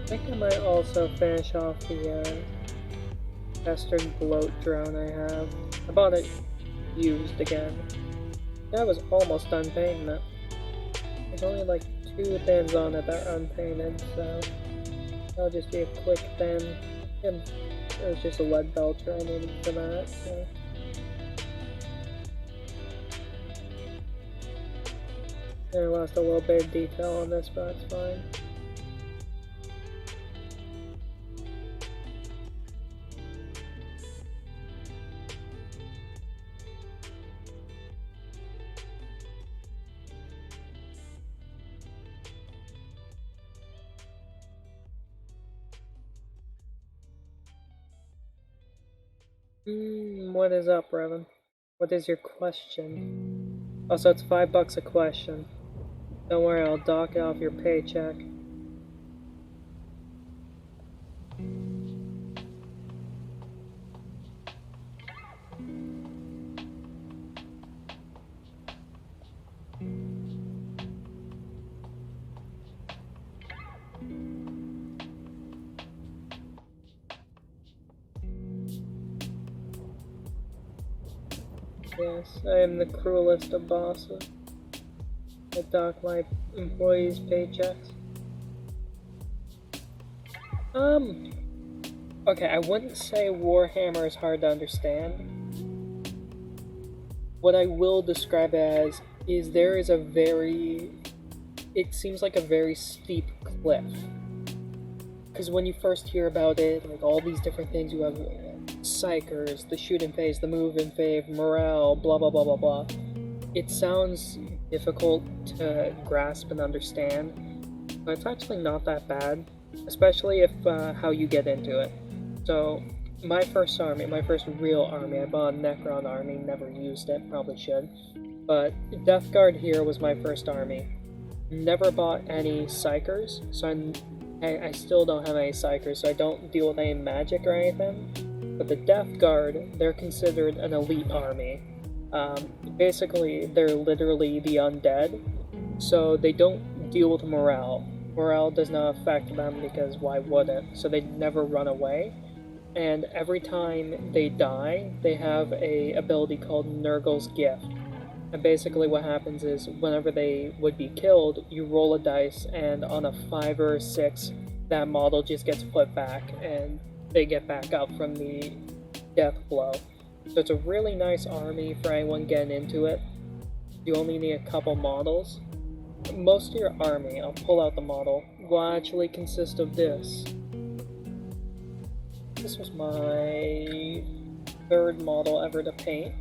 I think I might also finish off the Western bloat drone I have. I bought it used again. I was almost done painting it. There's only like 2 thins on it that are unpainted, so that'll just be a quick thin. And it was just a lead belcher I needed for that, so. I lost a little bit of detail on this, but it's fine. What is up, Revan? What is your question? Also, it's $5 a question. Don't worry, I'll dock it off your paycheck. Yes, I am the cruelest of bosses. I dock my employees' paychecks. Okay, I wouldn't say Warhammer is hard to understand. What I will describe as is there is a very... It seems like a very steep cliff. Because when you first hear about it, like all these different things, you have psychers, the shooting phase, the moving phase, morale, blah blah blah blah blah. It sounds difficult to grasp and understand, but it's actually not that bad, especially if how you get into it. So, my first army, my first real army, I bought a Necron army, never used it, probably should, but Death Guard here was my first army. Never bought any psychers, so I still don't have any psychers, so I don't deal with any magic or anything. But the Death Guard, they're considered an elite army. Basically, they're literally the undead, so they don't deal with morale. Morale does not affect them because why would it? So they never run away. And every time they die, they have a ability called Nurgle's Gift. And basically what happens is whenever they would be killed, you roll a dice, and on a 5 or a 6, that model just gets put back and they get back up from the death blow. So it's a really nice army for anyone getting into it. You only need a couple models. Most of your army, I'll pull out the model, will actually consist of this. This was my 3rd model ever to paint.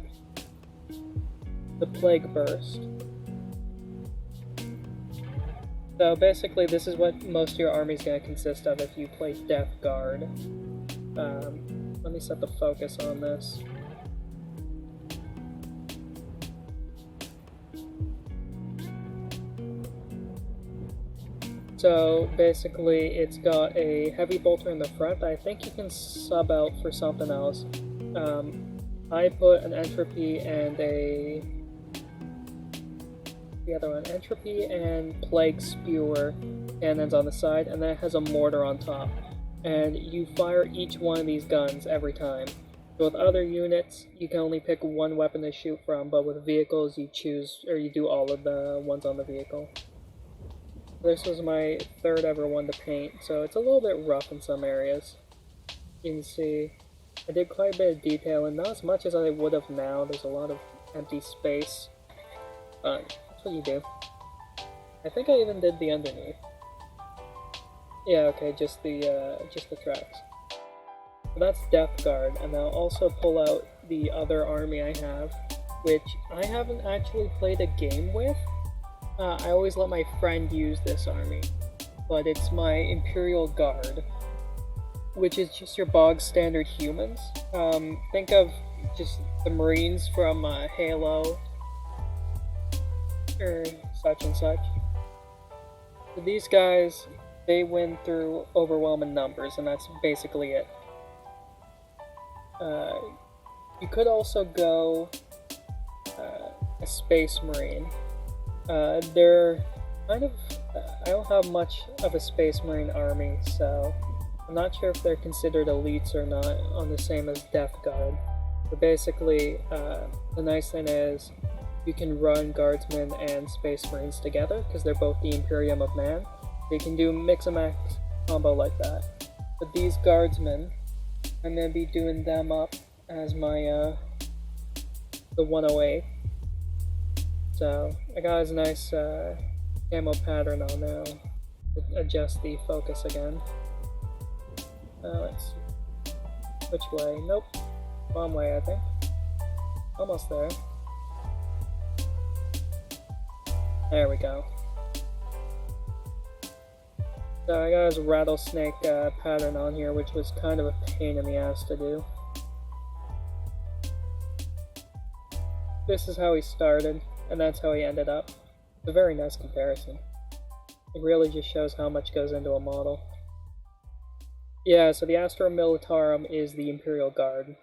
The Plague Burst. So basically this is what most of your army is going to consist of if you play Death Guard. Let me set the focus on this. So basically it's got a heavy bolter in the front. I think you can sub out for something else. I put an entropy and the other one, entropy and plague spewer cannons on the side, and then it has a mortar on top. And you fire each one of these guns every time. So with other units, you can only pick one weapon to shoot from, but with vehicles, you choose, or you do all of the ones on the vehicle. This was my 3rd ever one to paint, so it's a little bit rough in some areas. You can see I did quite a bit of detail, and not as much as I would have now. There's a lot of empty space, but that's what you do. I think I even did the underneath. Yeah, okay, just the tracks. So that's Death Guard, and I'll also pull out the other army I have, which I haven't actually played a game with. I always let my friend use this army, but it's my Imperial Guard, which is just your bog standard humans. Think of just the Marines from Halo, or such and such. So these guys, they win through overwhelming numbers, and that's basically it. You could also go a Space Marine. They're kind of, I don't have much of a Space Marine army, so I'm not sure if they're considered elites or not on the same as Death Guard. But basically, the nice thing is you can run Guardsmen and Space Marines together because they're both the Imperium of Man. So you can do mix and match combo like that. But these Guardsmen, I'm gonna be doing them up as my the 108. So I got a nice camo pattern on now. Adjust the focus again. Let's see. Which way? Nope. Wrong way, I think. Almost there. There we go. So I got his rattlesnake pattern on here, which was kind of a pain in the ass to do. This is how he started, and that's how he ended up. It's a very nice comparison. It really just shows how much goes into a model. Yeah, so the Astra Militarum is the Imperial Guard.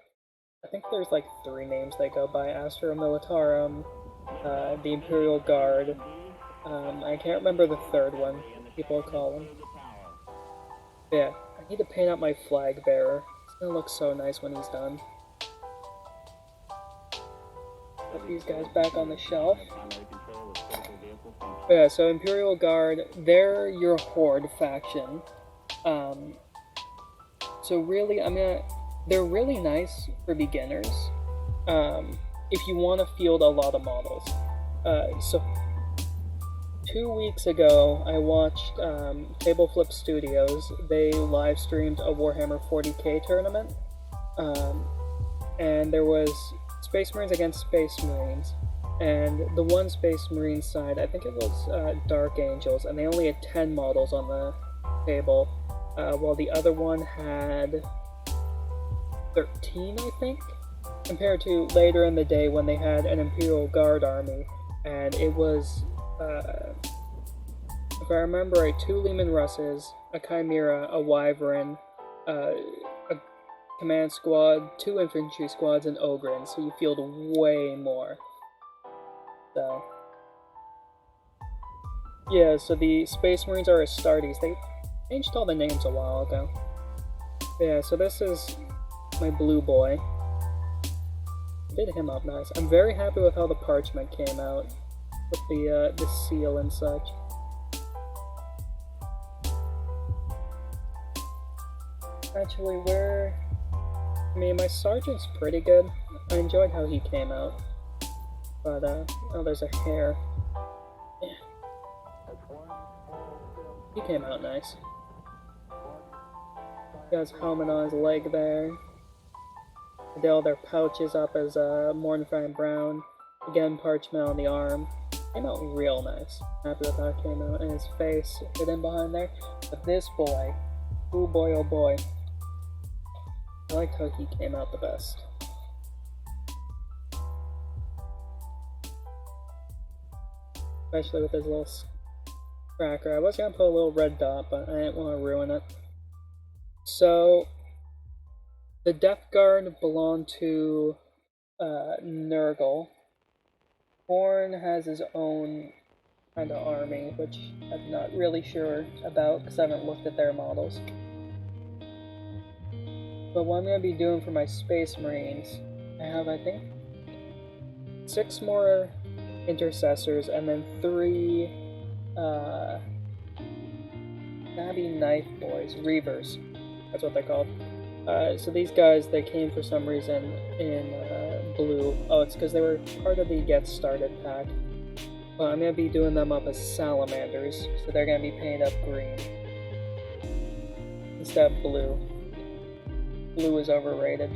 I think there's like 3 names they go by. Astra Militarum, the Imperial Guard. I can't remember the third one people call them. Yeah, I need to paint out my flag bearer. It's gonna look so nice when he's done. Put these guys back on the shelf. Yeah, so Imperial Guard, they're your Horde faction. So really, they're really nice for beginners. If you want to field a lot of models. So 2 weeks ago, I watched Table Flip Studios. They live streamed a Warhammer 40k tournament, and there was Space Marines against Space Marines. And the one Space Marine side, I think it was Dark Angels, and they only had 10 models on the table, while the other one had 13, I think, compared to later in the day when they had an Imperial Guard army, and it was, if I remember right, 2 Leman Russes, a Chimera, a Wyvern, a command squad, 2 infantry squads, and Ogryn, so you field way more. So, yeah, so the Space Marines are Astartes. They changed all the names a while ago. Yeah, so this is my blue boy. Did him up nice. I'm very happy with how the parchment came out, with the seal and such. Actually, my sergeant's pretty good. I enjoyed how he came out. But, oh, there's a hair. Yeah. He came out nice. He got his helmet on his leg there. They did all their pouches up as Mornifying Brown. Again, parchment on the arm. Came out real nice. Happy with how it came out. And his face hidden behind there. But this boy, oh boy, I liked how he came out the best. Especially with his little cracker. I was gonna put a little red dot, but I didn't want to ruin it. So, the Death Guard belonged to Nurgle. Khorne has his own kind of army, which I'm not really sure about because I haven't looked at their models. But what I'm going to be doing for my Space Marines, I have, I think, 6 more Intercessors and then 3 Nabby Knife Boys, Reavers. That's what they're called. So these guys, they came for some reason in blue. Oh, it's because they were part of the Get Started pack. Well, I'm going to be doing them up as Salamanders, so they're going to be painted up green instead of blue. Blue is overrated.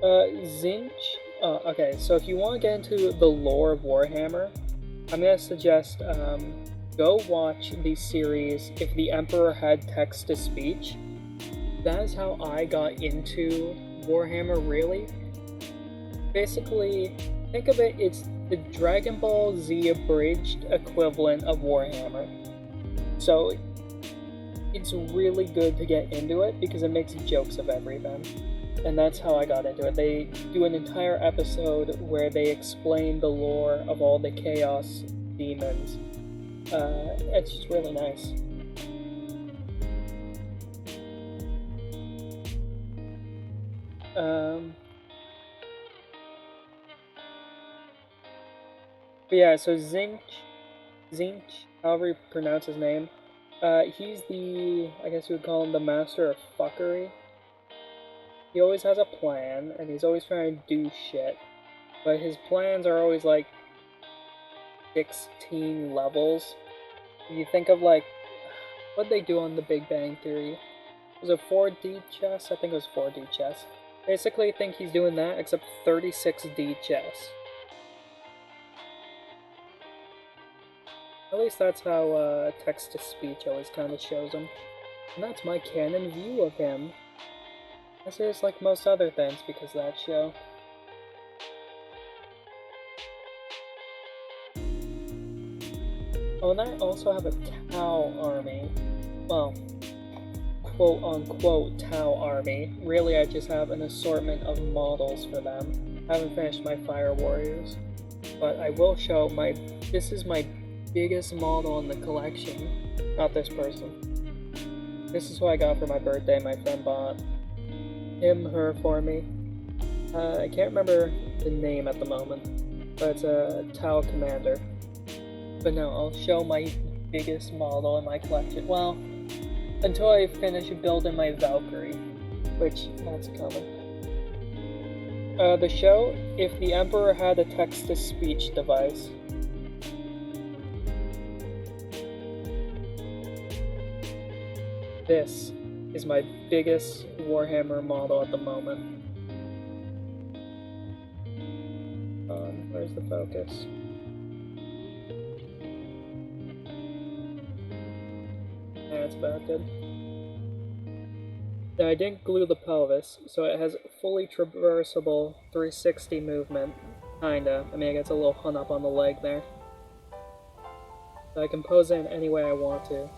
Zinch. Okay, so if you want to get into the lore of Warhammer, I'm going to suggest go watch the series If the Emperor Had Text-to-Speech. That is how I got into Warhammer, really. Basically, think of it, it's the Dragon Ball Z abridged equivalent of Warhammer. So, it's really good to get into it because it makes jokes of everything. And that's how I got into it. They do an entire episode where they explain the lore of all the chaos demons. It's just really nice. But yeah, so Zinch, however you pronounce his name, he's the, I guess you would call him the master of fuckery. He always has a plan, and he's always trying to do shit, but his plans are always like 16 levels. If you think of like, what they do on the Big Bang Theory, was it 4D chess? I think it was 4D chess. Basically, I think he's doing that, except 36D chess. At least that's how text-to-speech always kind of shows him. And that's my canon view of him. As is like most other things because of that show. Oh, and I also have a Tau army. Well, quote-unquote Tau army. Really, I just have an assortment of models for them. I haven't finished my Fire Warriors. But I will show this is my biggest model in the collection. Not this person. This is what I got for my birthday. My friend bought her for me. I can't remember the name at the moment, but it's a Tau Commander. But no, I'll show my biggest model in my collection. Well, until I finish building my Valkyrie, which that's coming. The show, if the Emperor had a text-to-speech device. This is my biggest Warhammer model at the moment. Where's the focus? Yeah, it's about good. Now, I didn't glue the pelvis, so it has fully traversable 360 movement. Kinda. I mean, it gets a little hung up on the leg there. So I can pose it in any way I want to.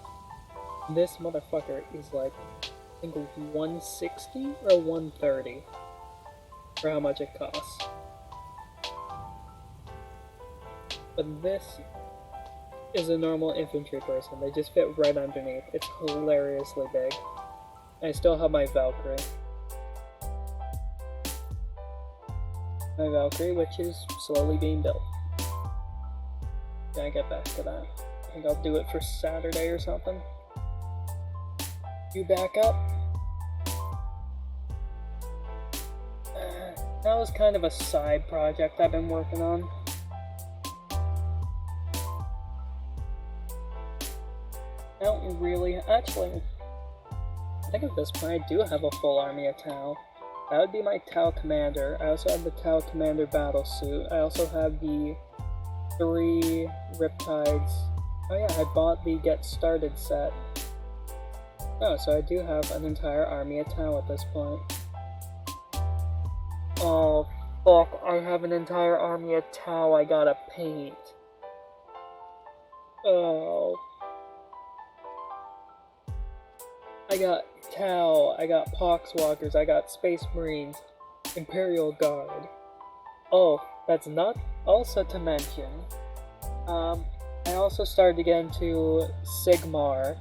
This motherfucker is like, I think 160 or 130 for how much it costs. But this is a normal infantry person. They just fit right underneath. It's hilariously big. I still have my Valkyrie. My Valkyrie, which is slowly being built. Gotta get back to that. I think I'll do it for Saturday or something. You back up. That was kind of a side project I've been working on. I don't really, actually, I think at this point I do have a full army of Tau. That would be my Tau Commander. I also have the Tau Commander battle suit. I also have the 3 Riptides. Oh yeah, I bought the Get Started set. Oh, so I do have an entire army of Tau at this point. Oh, fuck, I have an entire army of Tau I gotta paint. Oh. I got Tau, I got Poxwalkers, I got Space Marines, Imperial Guard. Oh, that's not also to mention. I also started to get into Sigmar,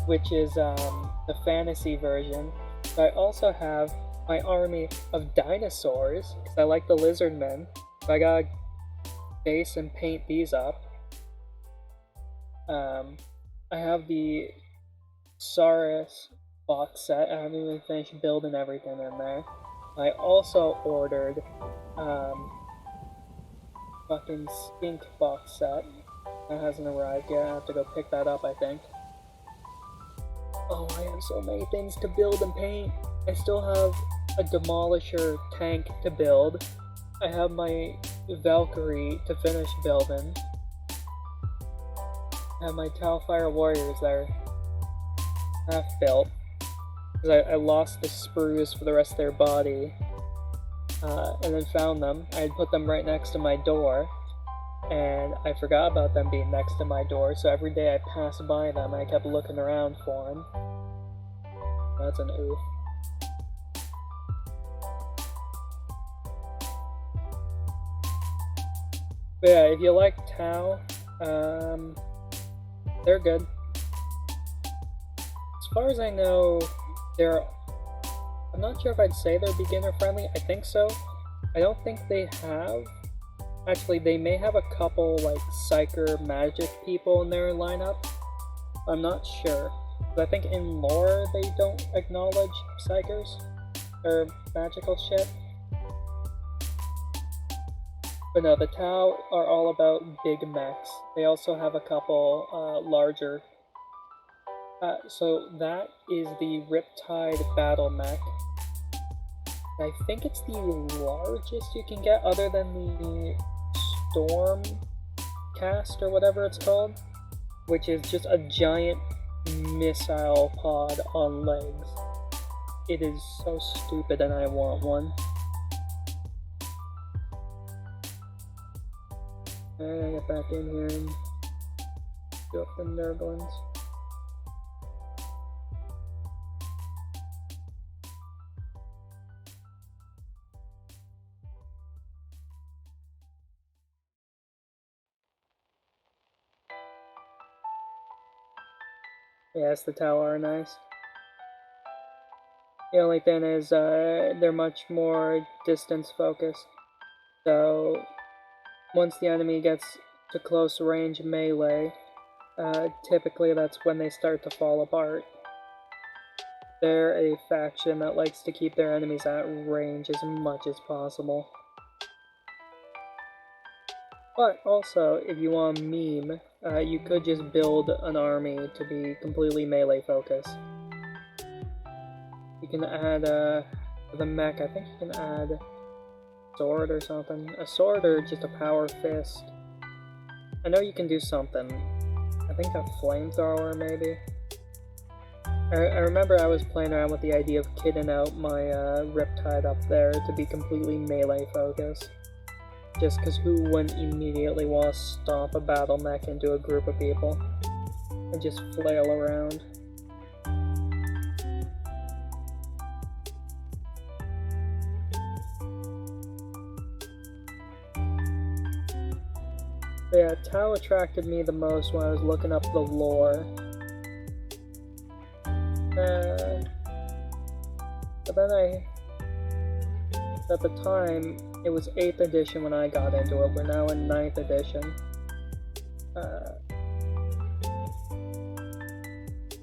which is the fantasy version. So I also have my army of dinosaurs, because I like the lizard men. So I gotta base and paint these up. I have the Saurus box set. I haven't even finished building everything in there. I also ordered fucking Skink box set. That hasn't arrived yet. I have to go pick that up, I think. Oh, I have so many things to build and paint. I still have a Demolisher tank to build. I have my Valkyrie to finish building. I have my Tau Fire Warriors that are half built. Because I lost the sprues for the rest of their body. And then found them. I had put them right next to my door. And I forgot about them being next to my door, so every day I passed by them, I kept looking around for them. That's an oof. But yeah, if you like Tau, They're good. As far as I know, they're. I'm not sure if I'd say they're beginner friendly. I think so. I don't think they have. Actually, they may have a couple like psyker magic people in their lineup. I'm not sure. But I think in lore they don't acknowledge psychers or magical shit. But no, the Tau are all about big mechs. They also have a couple larger. So that is the Riptide Battle Mech. I think it's the largest you can get other than the Storm Cast or whatever it's called, which is just a giant missile pod on legs. It is so stupid and I want one. I gotta get back in here and do up the Nurglings. Yes, the tower are nice. The only thing is they're much more distance focused. So once the enemy gets to close range melee, typically that's when they start to fall apart. They're a faction that likes to keep their enemies at range as much as possible. But also, if you want a meme, you could just build an army to be completely melee focused. You can add the mech, I think you can add a sword or something. A sword or just a power fist. I know you can do something. I think a flamethrower maybe. I remember I was playing around with the idea of kitting out my Riptide up there to be completely melee focused. Just because who wouldn't immediately want to stomp a battle mech into a group of people and just flail around. But yeah, Tau attracted me the most when I was looking up the lore. But then at the time, it was 8th edition when I got into it. We're now in 9th edition.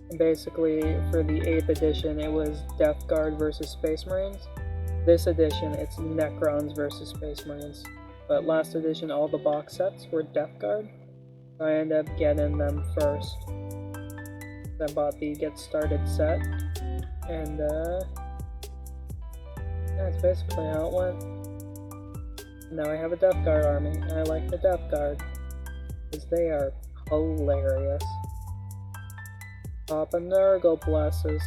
And basically, for the 8th edition, it was Death Guard versus Space Marines. This edition, it's Necrons versus Space Marines. But last edition, all the box sets were Death Guard. So I ended up getting them first. I bought the Get Started set. And that's basically how it went. Now I have a Death Guard army, and I like the Death Guard, because they are hilarious. Papa Nurgle blesses.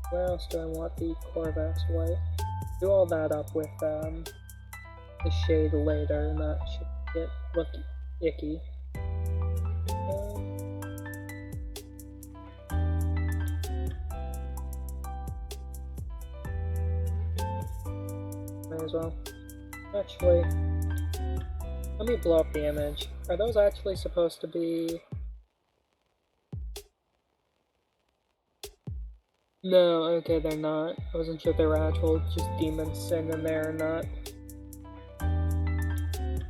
Where else do I want the Corvax White? Do all that up with the shade later, and that should look icky. May as well. Actually, let me blow up the image. Are those actually supposed to be... No, okay, they're not. I wasn't sure if they were actual just demons sitting in there or not.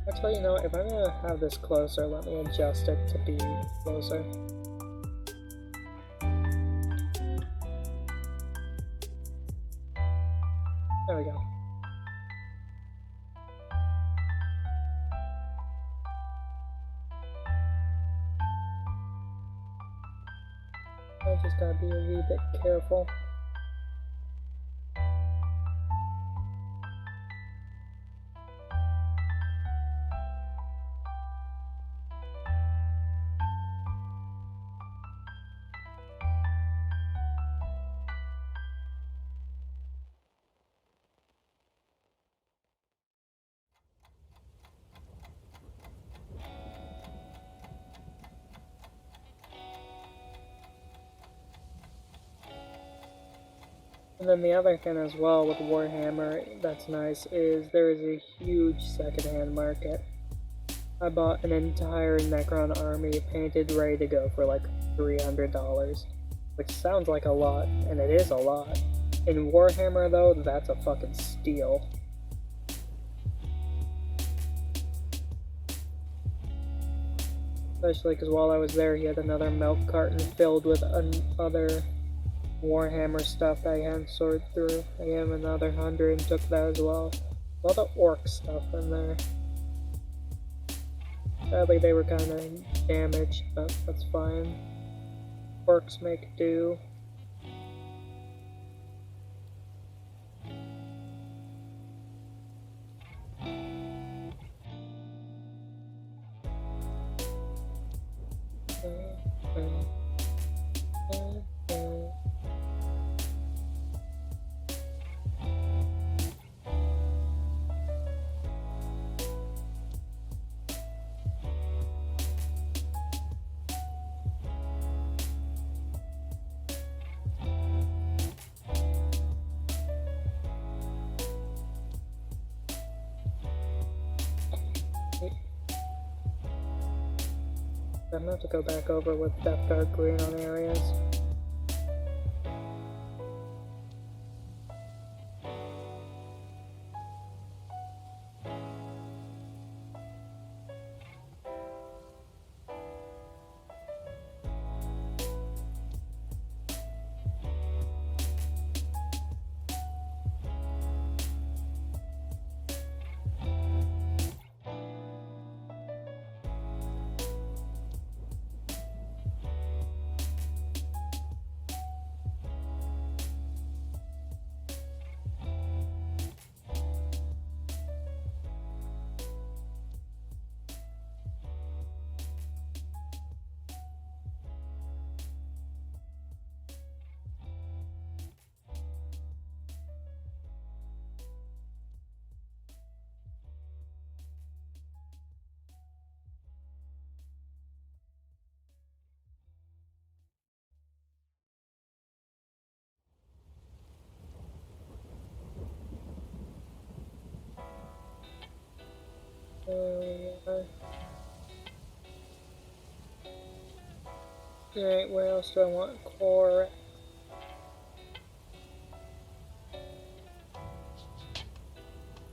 Actually, you know, if I'm gonna have this closer, let me adjust it to be closer. There we go. I just gotta be a wee bit careful. And then the other thing as well with Warhammer that's nice is there is a huge secondhand market. I bought an entire Necron army painted ready to go for like $300, which sounds like a lot, and it is a lot. In Warhammer though, that's a fucking steal. Especially because while I was there, he had another milk carton filled with other Warhammer stuff I hadn't sorted through. I gave him another 100 and took that as well. A lot of orc stuff in there. Sadly, they were kind of damaged, but that's fine. Orcs make do. I'm gonna have to go back over with Death Guard green on areas. Alright, where else do I want core?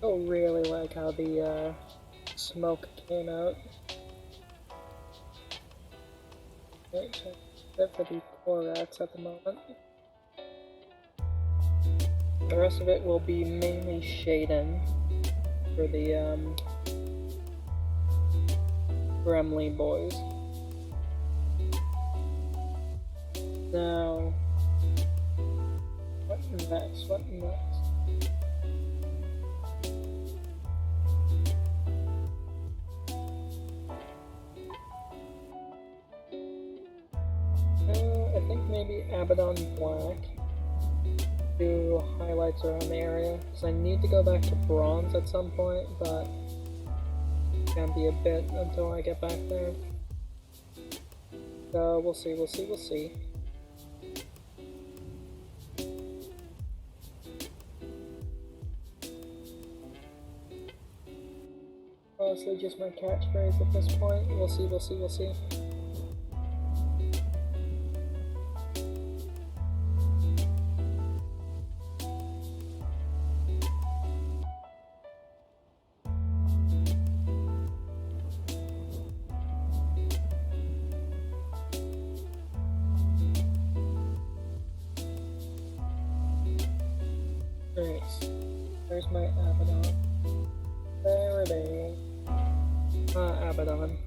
I really like how the smoke came out. Right, so that's for the Korax at the moment. The rest of it will be mainly Shaden for the Gremley boys. Now, what next? What next? I think maybe Abaddon Black. Do highlights around the area, because I need to go back to Bronze at some point, but it's gonna be a bit until I get back there. So we'll see, we'll see, we'll see. Honestly, just my catchphrase at this point. We'll see, we'll see, we'll see. Alright, where's my Abaddon? There it is. Abaddon.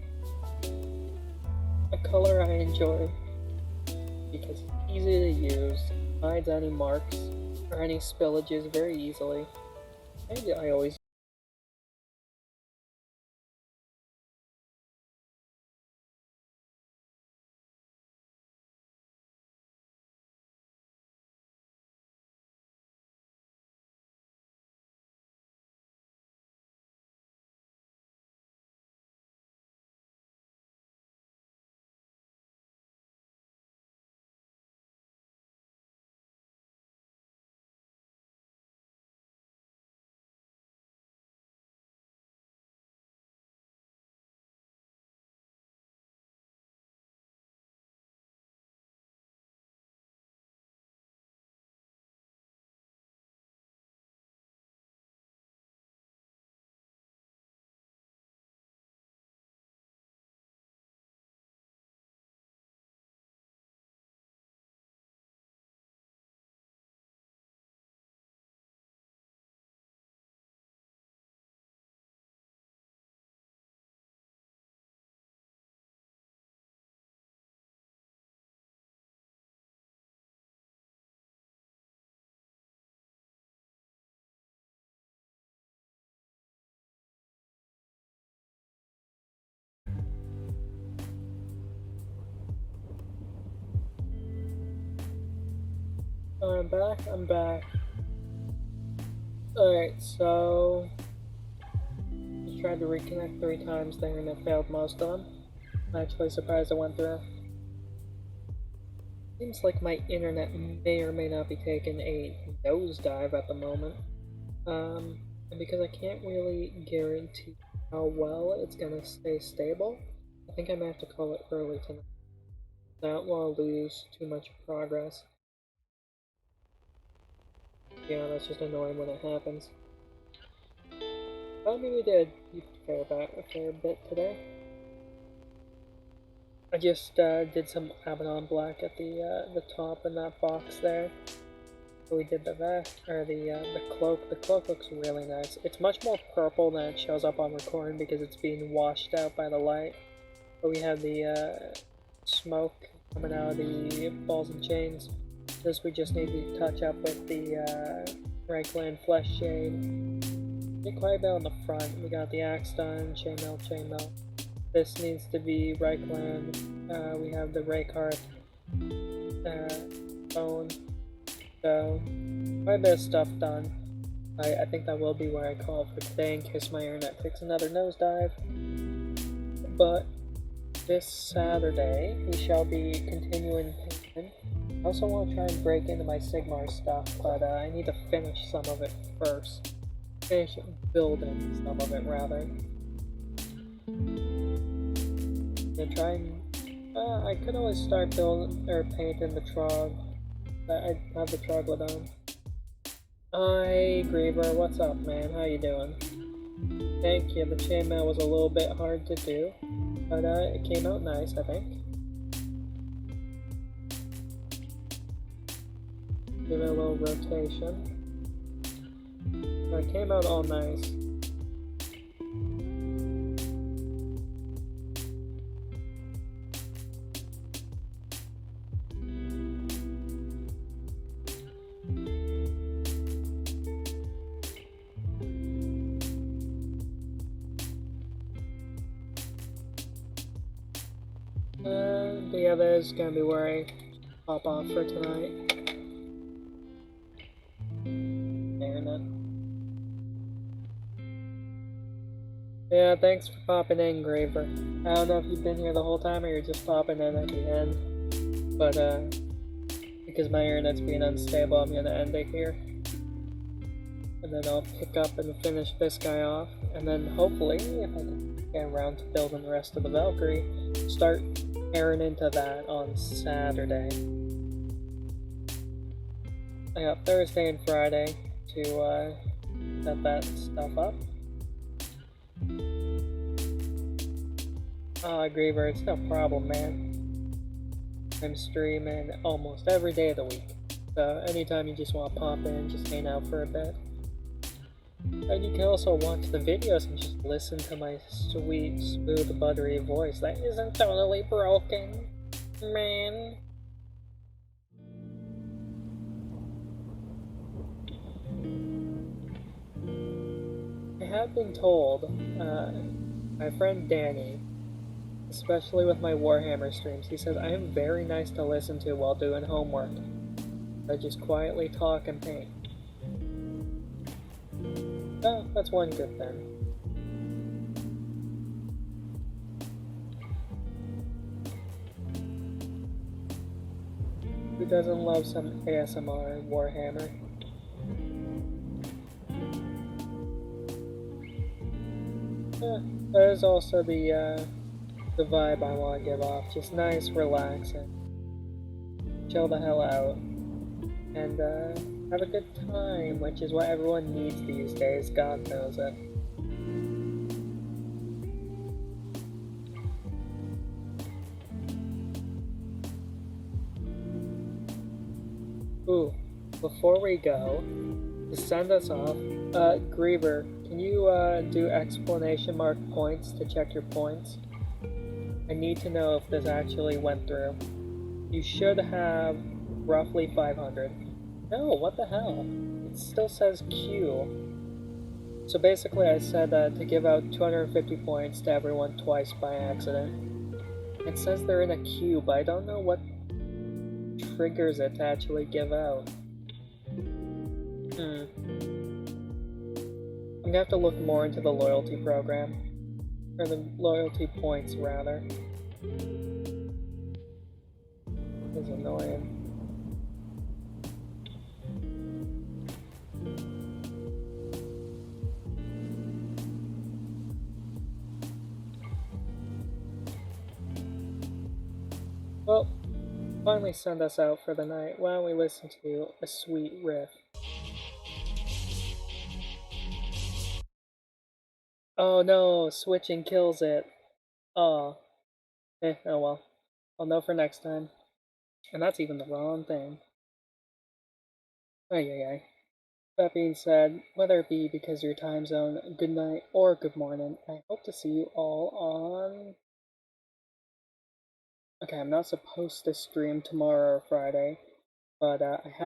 A color I enjoy because it's easy to use, hides any marks or any spillages very easily. And I always I'm back, I'm back. Alright, so just tried to reconnect 3 times there and it failed most of them. I'm actually surprised it went through. Seems like my internet may or may not be taking a nosedive at the moment. And because I can't really guarantee how well it's gonna stay stable, I think I may have to call it early tonight. That will lose too much progress. Yeah, that's just annoying when it happens. But I mean, we did a fair bit today. I just did some Abaddon Black at the top in that box there. So we did the vest, or the cloak. The cloak looks really nice. It's much more purple than it shows up on recording because it's being washed out by the light. But we have the smoke coming out of the balls and chains. This we just need to touch up with the Rankland Flesh Shade. Did quite a bit on the front. We got the axe done, chainmail. This needs to be Reichland. We have the Raycart bone. So, quite a bit of stuff done. I think that will be where I call for today in case my internet takes another nosedive. But this Saturday, we shall be continuing painting. I also want to try and break into my Sigmar stuff, but I need to finish some of it first. Finish building some of it, rather. And try and... I could always start building, or painting the Trog. I have the Troglodon. Hi, Griever, what's up, man? How you doing? Thank you, the chainmail was a little bit hard to do, but it came out nice, I think. Give it a little rotation. It came out all nice. The other is gonna be where I pop off for tonight. Internet. Yeah, thanks for popping in, Graver. I don't know if you've been here the whole time or you're just popping in at the end. But, because my internet's being unstable, I'm gonna end it here. And then I'll pick up and finish this guy off. And then hopefully, if I can get around to building the rest of the Valkyrie, start airing into that on Saturday. I got Thursday and Friday to set that stuff up. Griever, it's no problem, man. I'm streaming almost every day of the week. So anytime you just want to pop in, just hang out for a bit. And you can also watch the videos and just listen to my sweet, smooth, buttery voice that isn't totally broken, man. I have been told, my friend Danny, especially with my Warhammer streams, he says I am very nice to listen to while doing homework. I just quietly talk and paint. Oh, that's one good thing. Who doesn't love some ASMR in Warhammer? There's also the vibe I want to give off. Just nice, relaxing. Chill the hell out. And, have a good time, which is what everyone needs these days, God knows it. Ooh, before we go, to send us off, Griever, can you do exclamation mark points to check your points? I need to know if this actually went through. You should have roughly 500. No, what the hell? It still says Q. So basically I said to give out 250 points to everyone twice by accident. It says they're in a queue, but I don't know what triggers it to actually give out. Hmm. I'm gonna have to look more into the loyalty program. Or the loyalty points, rather. This is annoying. Well, finally send us out for the night. Why don't we listen to a sweet riff? Oh no, switching kills it. Oh, oh well. I'll know for next time. And that's even the wrong thing. Ay ay ay. That being said, whether it be because of your time zone, good night or good morning, I hope to see you all on. Okay, I'm not supposed to stream tomorrow or Friday, but I have.